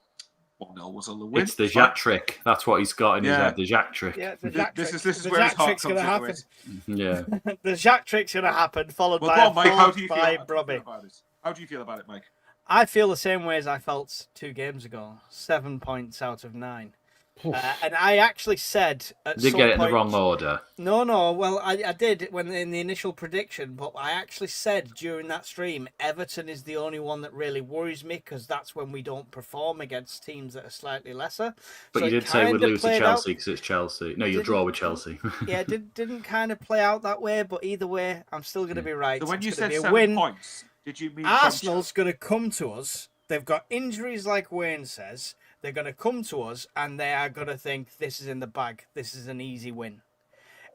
E: 1-0 was on the win.
D: It's the
E: fine."
D: Jack trick. That's what he's got in his
E: Yeah.
D: head. The Jack trick.
B: yeah, the
E: This-
B: Jack
E: this
B: trick.
E: is
B: The
E: where his
B: Jack
E: heart
B: trick's
E: comes
B: going to
E: into
B: happen.
E: it.
D: Yeah.
B: The Jack trick's going to happen, followed
E: Well,
B: by
E: go
B: a
E: on, Mike. How do you feel?
B: by
E: How do you feel
B: Brobby.
E: about it? How do you feel about it, Mike?
B: I feel the same way as I felt 2 games ago. 7 points out of 9. And I actually said at
D: Did
B: some
D: get it in the
B: point-
D: wrong order.
B: No. Well, I did when in the initial prediction, but I actually said during that stream, Everton is the only one that really worries me because that's when we don't perform against teams that are slightly lesser.
D: But
B: So
D: you
B: it
D: did say we'd
B: kinda
D: lose to
B: played
D: Chelsea
B: out-
D: because it's Chelsea. No, you'll
B: Didn't-
D: draw with Chelsea.
B: Yeah, didn't kind of play out that way, but either way, I'm still going to be right.
E: So when
B: It's
E: you
B: gonna
E: said
B: be a
E: 7
B: win.
E: points, did you mean
B: Arsenal's going to come to us. They've got injuries, like Wayne says. They're going to come to us, and they are going to think this is in the bag. This is an easy win.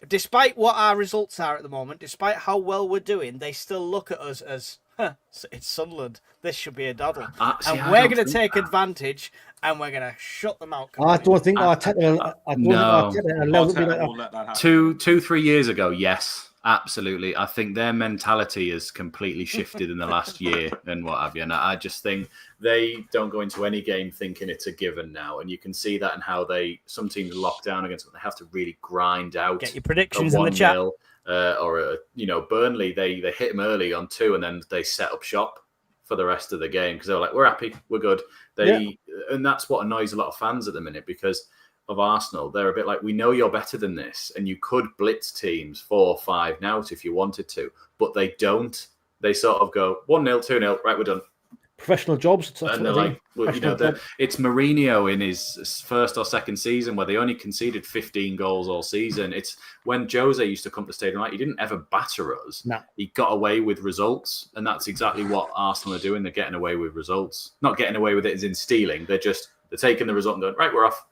B: Despite what our results are at the moment, despite how well we're doing, they still look at us as, it's Sunderland. This should be a doddle.
D: See,
B: And
D: I
B: we're
D: don't
B: going to
D: think
B: take
D: that.
B: advantage, and we're going to shut them out.
C: I don't think
D: No.
C: Arteta allowed it to be
E: Arteta
C: like that.
E: won't let that happen.
D: 2-3 years ago, yes, absolutely. I think their mentality has completely shifted in the last year and what have you. And I just think they don't go into any game thinking it's a given now. And you can see that in how some teams lock down against them. They have to really grind out.
B: Get your
D: a
B: predictions in the chat.
D: 1-0, Burnley, they hit them early on 2 and then they set up shop for the rest of the game because they were like, we're happy, we're good. And that's what annoys a lot of fans at the minute because of Arsenal. They're a bit like, we know you're better than this and you could blitz teams 4-5 now if you wanted to, but they don't. They sort of go 1-0, 2-0, right, we're done.
C: Professional jobs. That's
D: And
C: what
D: they're
C: I do.
D: like, well,
C: Professional job.
D: it's Mourinho in his first or second season where they only conceded 15 goals all season. It's when Jose used to come to the stadium, like, he didn't ever batter us.
C: No.
D: He got away with results, and that's exactly what Arsenal are doing. They're getting away with results. Not getting away with it as in stealing. They're taking the result and going, right, we're off.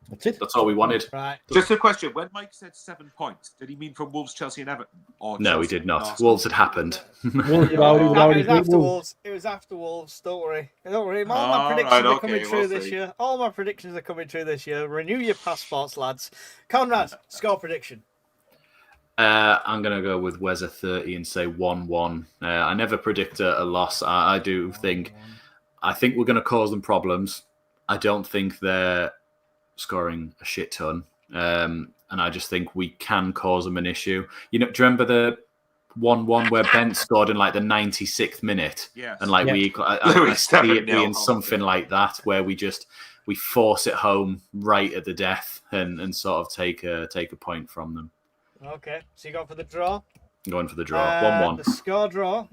C: That's it.
D: That's all we wanted.
B: Right.
E: Just a question. When Mike said 7 points, did he mean from Wolves, Chelsea and Everton? Or
D: No, he
E: Chelsea
D: did
E: and
D: not.
E: Arsenal?
D: Wolves had happened.
C: Wolves
B: It
C: would already
B: was
C: beat
B: after
C: Wolves.
B: Wolves. It was after Wolves. Don't worry. All my
E: All
B: predictions
E: right,
B: are
E: okay,
B: coming true
E: we'll
B: this
E: see.
B: year. All my predictions are coming true this year. Renew your passports, lads. Conrad, score prediction.
D: I'm going to go with Weza 30 and say 1-1. I never predict a loss. I do think we're going to cause them problems. I don't think they're scoring a shit ton. And I just think we can cause them an issue. Do you remember the 1-1 where Ben scored in like the 96th minute?
E: Yes.
D: And like
C: Yeah.
D: I see it
E: 7-0.
D: being something like that where we force it home right at the death and sort of take a point from them.
B: Okay, so you go for the draw.
D: I'm going for the draw. 1-1.
B: The score draw.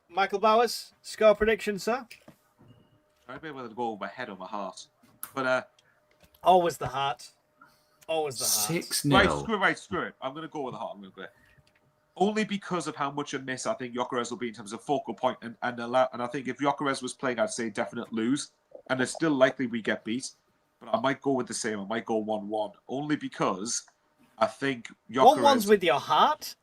B: Michael Bowers, score prediction, sir.
E: I'd be able to go with my head or my heart. But
B: Always the heart. Always the heart.
D: 6-0.
E: screw it. I'm going to go with the heart. I'm going to go. Only because of how much a miss I think Gyökeres will be in terms of focal point and I think if Gyökeres was playing, I'd say definite lose. And it's still likely we get beat. But I might go with the same. I might go 1-1. Only because I think Gyökeres...
B: 1-1's with your heart.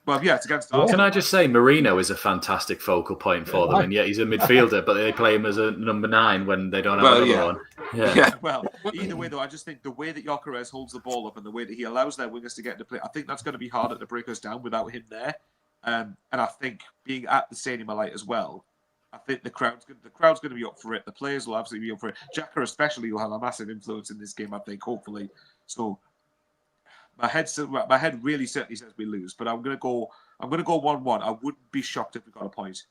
E: Well, yeah, it's against
D: Can
E: Arsenal.
D: I just say, Marino is a fantastic focal point for them, and yet he's a midfielder, but they play him as a number 9 when they don't have another
E: yeah.
D: one. Yeah.
E: Yeah, well, either way, though, I just think the way that Gyökeres holds the ball up and the way that he allows their wingers to get into play, I think that's going to be harder to break us down without him there. And I think being at the Stadium of Light as well, I think the crowd's going to be up for it. The players will absolutely be up for it. Xhaka especially will have a massive influence in this game, I think, hopefully. So my head really certainly says we lose, but I'm going to go 1-1. I wouldn't be shocked if we got a point.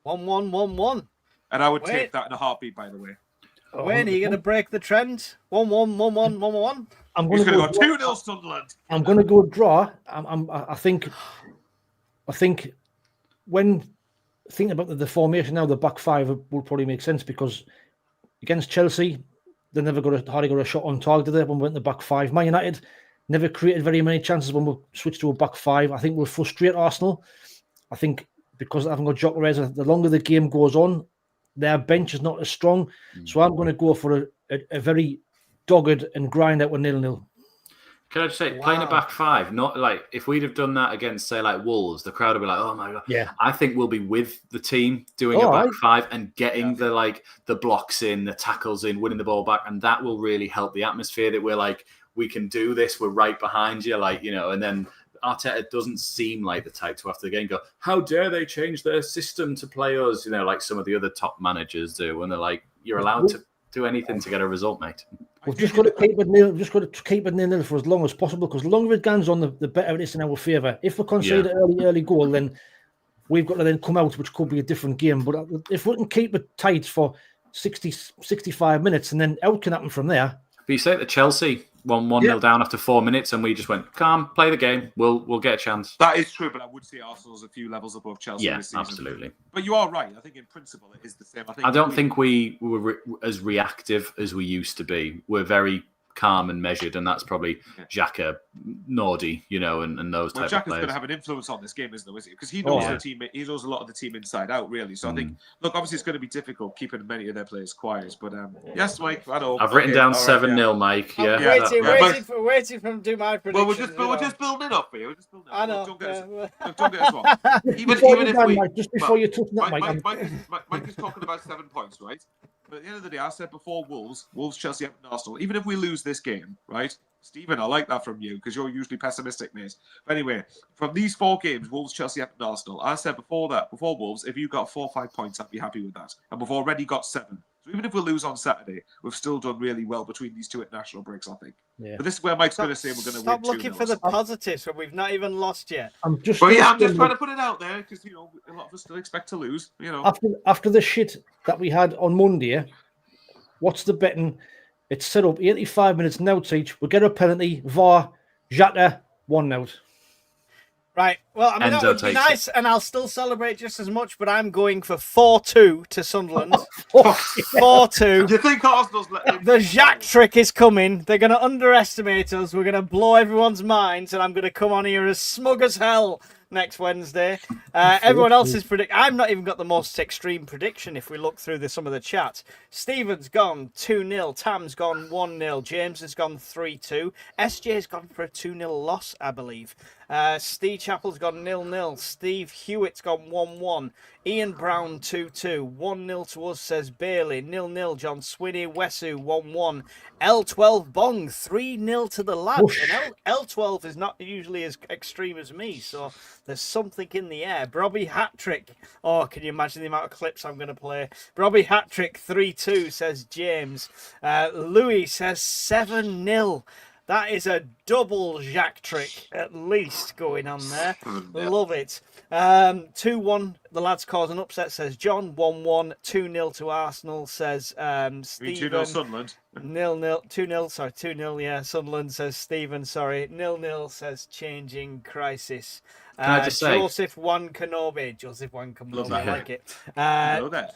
B: 1-1, 1-1.
E: And I would
B: Wait.
E: take that in a heartbeat, by the way.
B: Wayne, are you going to break the trend? 1-1, 1-1, 1-1.
C: I'm
E: He's
C: going
E: going
C: to
E: to
C: go
E: go 2-0 Sunderland.
C: I'm going to go draw. I think when thinking about the formation now, the back 5 will probably make sense because against Chelsea, they never hardly got a shot on target, did they, when we went to back five? Man United never created very many chances when we switched to a back five. I think we'll frustrate Arsenal. I think because I haven't got Gyökeres, the longer the game goes on, their bench is not as strong. So I'm going to go for a very dogged and grind out with 0-0.
D: Can I just say, playing a back five, not like if we'd have done that against, say, like Wolves, the crowd would be like, "Oh my god!"
C: Yeah,
D: I think we'll be with the team doing a back five and getting the blocks in, the tackles in, winning the ball back, and that will really help the atmosphere. That we're like, we can do this. We're right behind you, and then Arteta doesn't seem like the type to after the game go, "How dare they change their system to play us?" Like some of the other top managers do, when they're like, "You're allowed to do anything to get a result, mate."
C: We've just got to keep it nil. We've just got to keep it 0-0 for as long as possible, because the longer it goes on, the better it is in our favour. If we concede an early goal, then we've got to then come out, which could be a different game. But if we can keep it tight for 60, 65 minutes, and then out can happen from there.
D: But you say that Chelsea 1-0 down after 4 minutes, and we just went, calm, play the game. We'll get a chance.
E: That is true, but I would say Arsenal's a few levels above Chelsea this season.
D: Absolutely.
E: But you are right. I think in principle it is the same.
D: I don't think we were as reactive as we used to be. We're very calm and measured, and that's probably Xhaka, Nordy, and those type of players.
E: Xhaka's going to have an influence on this game, isn't he? Because he knows the team. He knows a lot of the team inside out, really. So I think, look, obviously it's going to be difficult keeping many of their players quiet. But yes, Mike, I know.
D: I've written down 7-0, Mike.
B: I'm waiting for him to do my prediction.
E: Well, we're just building it up for you. We're just building it up.
B: I know.
E: Don't get us wrong. Even if we,
C: just before you touch that,
E: Mike is talking about 7 points, right? But at the end of the day, I said before Wolves, Chelsea, Everton, Arsenal. Even if we lose this game, right? Stephen, I like that from you because you're usually pessimistic, mate. But anyway, from these 4 games, Wolves, Chelsea, Everton, Arsenal, I said before Wolves, if you got 4 or 5 points, I'd be happy with that. And we've already got 7. So even if we lose on Saturday, we've still done really well between these 2 international breaks, I think. Yeah. But this is where Mike's going to say we're going to win.
B: Stop looking for the positives when we've not even lost yet.
E: I'm just trying to put it out there because, a lot of us still expect to lose.
C: After the shit that we had on Monday, what's the betting? It's set up 85 minutes now each. We get a penalty. VAR, Xhaka, 1-0.
B: Right. Well, I mean, that would be nice, and I'll still celebrate just as much, but I'm going for 4-2 to Sunderland. 4-2.
E: Do you think Arsenal's
B: the Xhaka trick is coming. They're going to underestimate us. We're going to blow everyone's minds, and I'm going to come on here as smug as hell next Wednesday. Everyone else's prediction. I've not even got the most extreme prediction if we look through some of the chat. Stephen's gone 2-0. Tam's gone 1-0. James has gone 3-2. SJ's gone for a 2-0 loss, I believe. Steve Chappell's gone 0-0. Steve Hewitt's gone 1-1. Ian Brown 2-2. 1-0 to us, says Bailey. 0-0. John Swinney. Wesu 1-1. L12 Bong 3-0 to the lads. And L12 is not usually as extreme as me, so there's something in the air. Robbie Hattrick. Oh, can you imagine the amount of clips I'm going to play? Robbie Hattrick 3-2, says James. Louis says 7-0. That is a double Xhaka trick, at least, going on there. Love it. 2-1, the lads cause an upset, says John. 1-1, 2-0 to Arsenal, says Stephen.
E: 2-0 Sunderland.
B: 0-0, 2-0, sorry, 2-0, yeah, Sunderland, says Stephen, sorry. 0-0, says Changing Crisis.
D: Can I just say?
B: Joseph Wankanobe, I like it.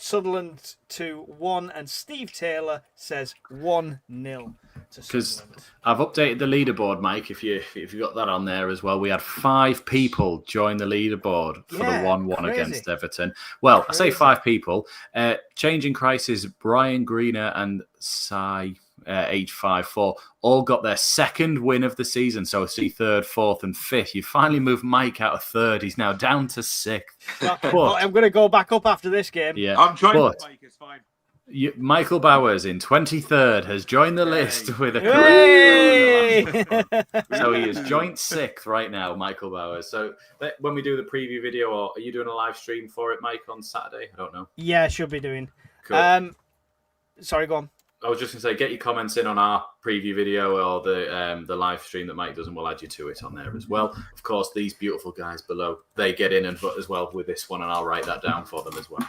B: Sunderland 2-1, and Steve Taylor says 1-0.
D: Because I've updated the leaderboard, Mike. If you got that on there as well, we had 5 people join the leaderboard for the 1-1 against Everton. Well, crazy. I say 5 people. Changing Crisis, Brian Greener and Sai 854 all got their 2nd win of the season. So see 3rd, 4th, and 5th. You finally moved Mike out of 3rd. He's now down to 6th.
B: Well, I'm going to go back up after this game.
D: Yeah,
E: I'm joining Mike. It's fine.
D: Michael Bowers in 23rd has joined the list with a correct. So he is joint 6th right now, Michael Bowers. So when we do the preview video, or are you doing a live stream for it, Mike, on Saturday? I don't know.
B: Yeah, I should be doing.
D: Cool.
B: Sorry, go on.
D: I was just going to say, get your comments in on our preview video or the live stream that Mike does, and we'll add you to it on there as well. Of course, these beautiful guys below, they get in and as well with this one, and I'll write that down for them as well.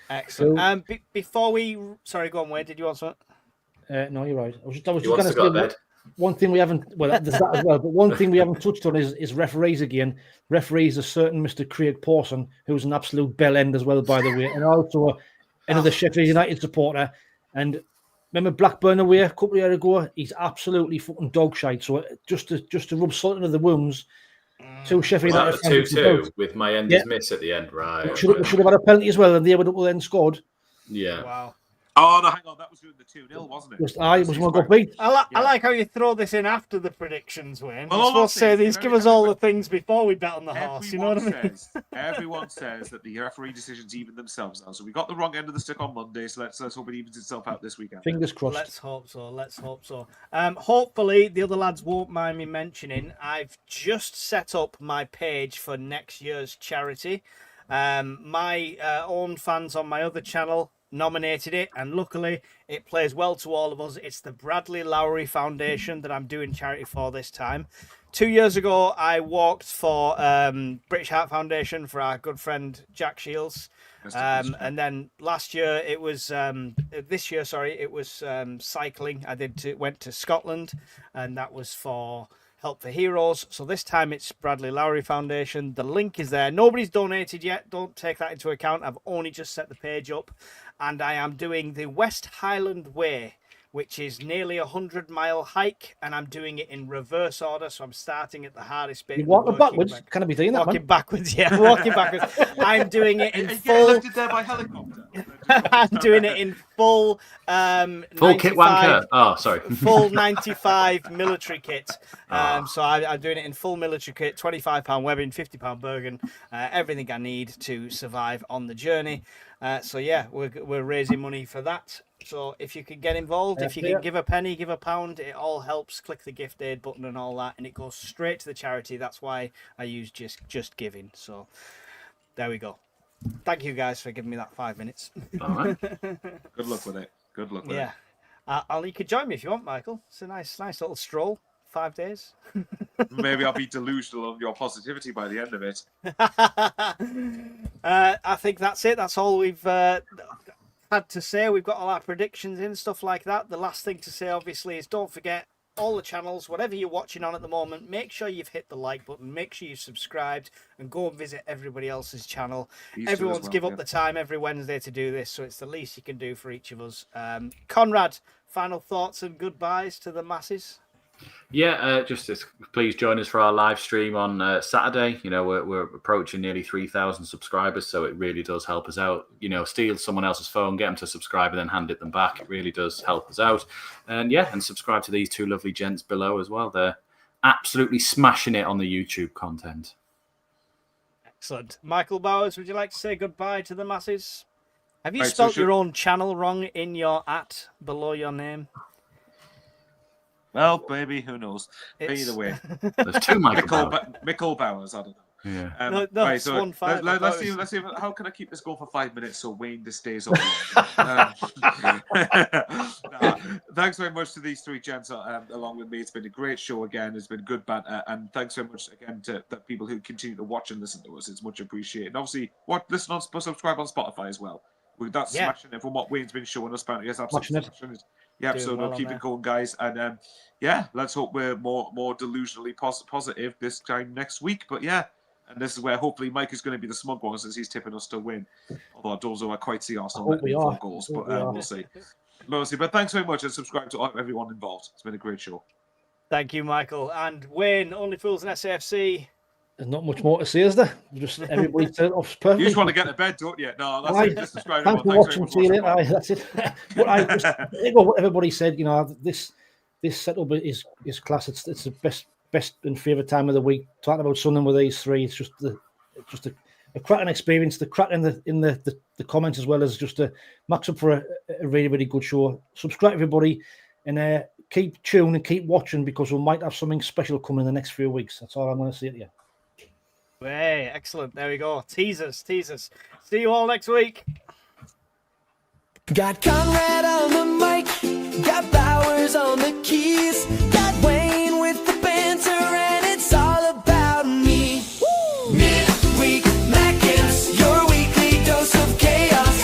B: Excellent. Before we... Sorry, go on, Wade. Did you want something?
C: No, you're right. I was just going
D: to
C: say one thing we haven't... Well, there's that as well. But one thing we haven't touched on is referees again. Referees a certain Mr. Craig Pawson, who's an absolute bell end as well, by the way, and also another Sheffield United supporter. And remember Blackburn away a couple of years ago? He's absolutely fucking dog shite. So just to rub salt into the wounds, two Sheffield
D: Was that
C: United
D: the 2-2 with my enders miss at the end, right?
C: We should have had a penalty as well, and they would have then scored.
D: Yeah.
B: Wow.
E: Oh, no, hang on. That was during the 2-0, wasn't it?
C: It was one got beat.
B: I like how you throw this in after the predictions, Wayne.
E: Well,
B: You're supposed to say
E: obviously,
B: these, give us all the things before we bet on the horse. You know what I mean?
E: Everyone says that the referee decisions even themselves now. So we got the wrong end of the stick on Monday. So let's hope it evens itself out this weekend.
C: Fingers crossed.
B: Let's hope so. Hopefully, the other lads won't mind me mentioning, I've just set up my page for next year's charity. My own fans on my other channel nominated it, and luckily it plays well to all of us. It's the Bradley Lowry Foundation that I'm doing charity for this time. 2 years ago, I walked for British Heart Foundation for our good friend Jack Shields. And then last year it was this year, it was cycling. I went to Scotland, and that was for Help for Heroes. So this time it's Bradley Lowry Foundation. The link is there. Nobody's donated yet. Don't take that into account. I've only just set the page up, and I am doing the West Highland Way, which is nearly 100-mile hike, and I'm doing it in reverse order. So I'm starting at the hardest bit.
C: You're walking backwards? Can I be doing that,
B: Walking backwards, yeah. Walking backwards. I'm doing it in full.
E: Lifted there by helicopter.
B: I'm doing it in full.
D: Full kit wanker. Oh, sorry.
B: Full 95 military kit. So I'm doing it in full military kit. £25 webbing, £50 Bergen. Everything I need to survive on the journey. So yeah, we're raising money for that. So if you can get involved, if you can give a penny, give a pound, it all helps. Click the gift aid button and all that, and it goes straight to the charity. That's why I use just giving. So there we go. Thank you guys for giving me that 5 minutes.
D: All right.
E: Good luck with it. Good luck with it.
B: Yeah. You could join me if you want, Michael. It's a nice little stroll. 5 days.
E: Maybe I'll be delusional on your positivity by the end of it.
B: I think that's it. That's all we've had to say. We've got all our predictions in, stuff like that. The last thing to say, obviously, is don't forget all the channels, whatever you're watching on at the moment, make sure you've hit the like button, make sure you've subscribed, and go and visit everybody else's channel. Everyone's give up the time every Wednesday to do this, so it's the least you can do for each of us. Conrad, final thoughts and goodbyes to the masses?
D: Yeah, please join us for our live stream on Saturday. You know, we're approaching nearly 3,000 subscribers, so it really does help us out. You know, steal someone else's phone, get them to subscribe, and then hand it them back. It really does help us out. And yeah, and subscribe to these two lovely gents below as well. They're absolutely smashing it on the YouTube content.
B: Excellent. Michael Bowers, would you like to say goodbye to the masses? Have you spelt your own channel wrong in your @, below your name?
E: Well, maybe, who knows? Either way.
D: There's two
E: Michael Bowers, I don't know.
D: Yeah.
B: No,
E: right,
B: it's
E: so
B: 1 5.
E: let's see. How can I keep this going for 5 minutes so Wayne this stays up? Thanks very much to these three gents along with me. It's been a great show again. It's been good banter, and thanks very much again to the people who continue to watch and listen to us. It's much appreciated. And obviously, subscribe on Spotify as well. That's smashing it from what Wayne's been showing us. Apparently, yes, absolutely smashing it. Yeah, so we'll keep it going, guys, and let's hope we're more delusionally positive this time next week. But yeah, and this is where hopefully Mike is going to be the smug one since he's tipping us to win. Although I don't know, I quite see Arsenal winning 4 goals, but we'll see. But thanks very much, and subscribe to everyone involved. It's been a great show.
B: Thank you, Michael. And Wayne, Only Fools and SAFC.
C: There's not much more to say, is there? Just everybody turned off perfect.
E: You just want to get to bed, don't you? No, that's it. Just subscribe.
C: Thanks for watching. See you later. That's it. But I think what everybody said, you know, this setup is class. It's the best and favourite time of the week. Talking about Sunderland with these three, it's just a cracking experience. The crack in the comments as well as just a max up for a really, really good show. Subscribe, everybody, and keep tuned and keep watching because we might have something special coming in the next few weeks. That's all I'm going to say to you.
B: Hey, excellent. There we go. Teasers. See you all next week.
A: Got Conrad on the mic, got Bowers on the keys, got Wayne with the banter, and it's all about me. Midweek Mackems, your weekly dose of chaos.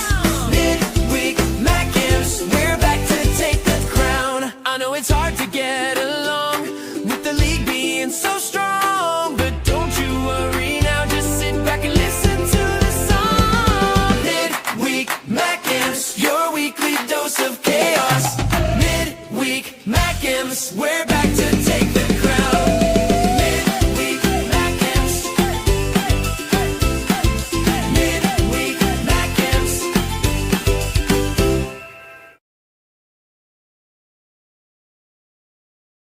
A: Midweek Mackems, we're back to take the crown. I know it's hard to get along with the league being so strong, but don't you worry now, just sit back and listen to the song. Midweek Mackems, your weekly dose of chaos. Mackems, we're back to take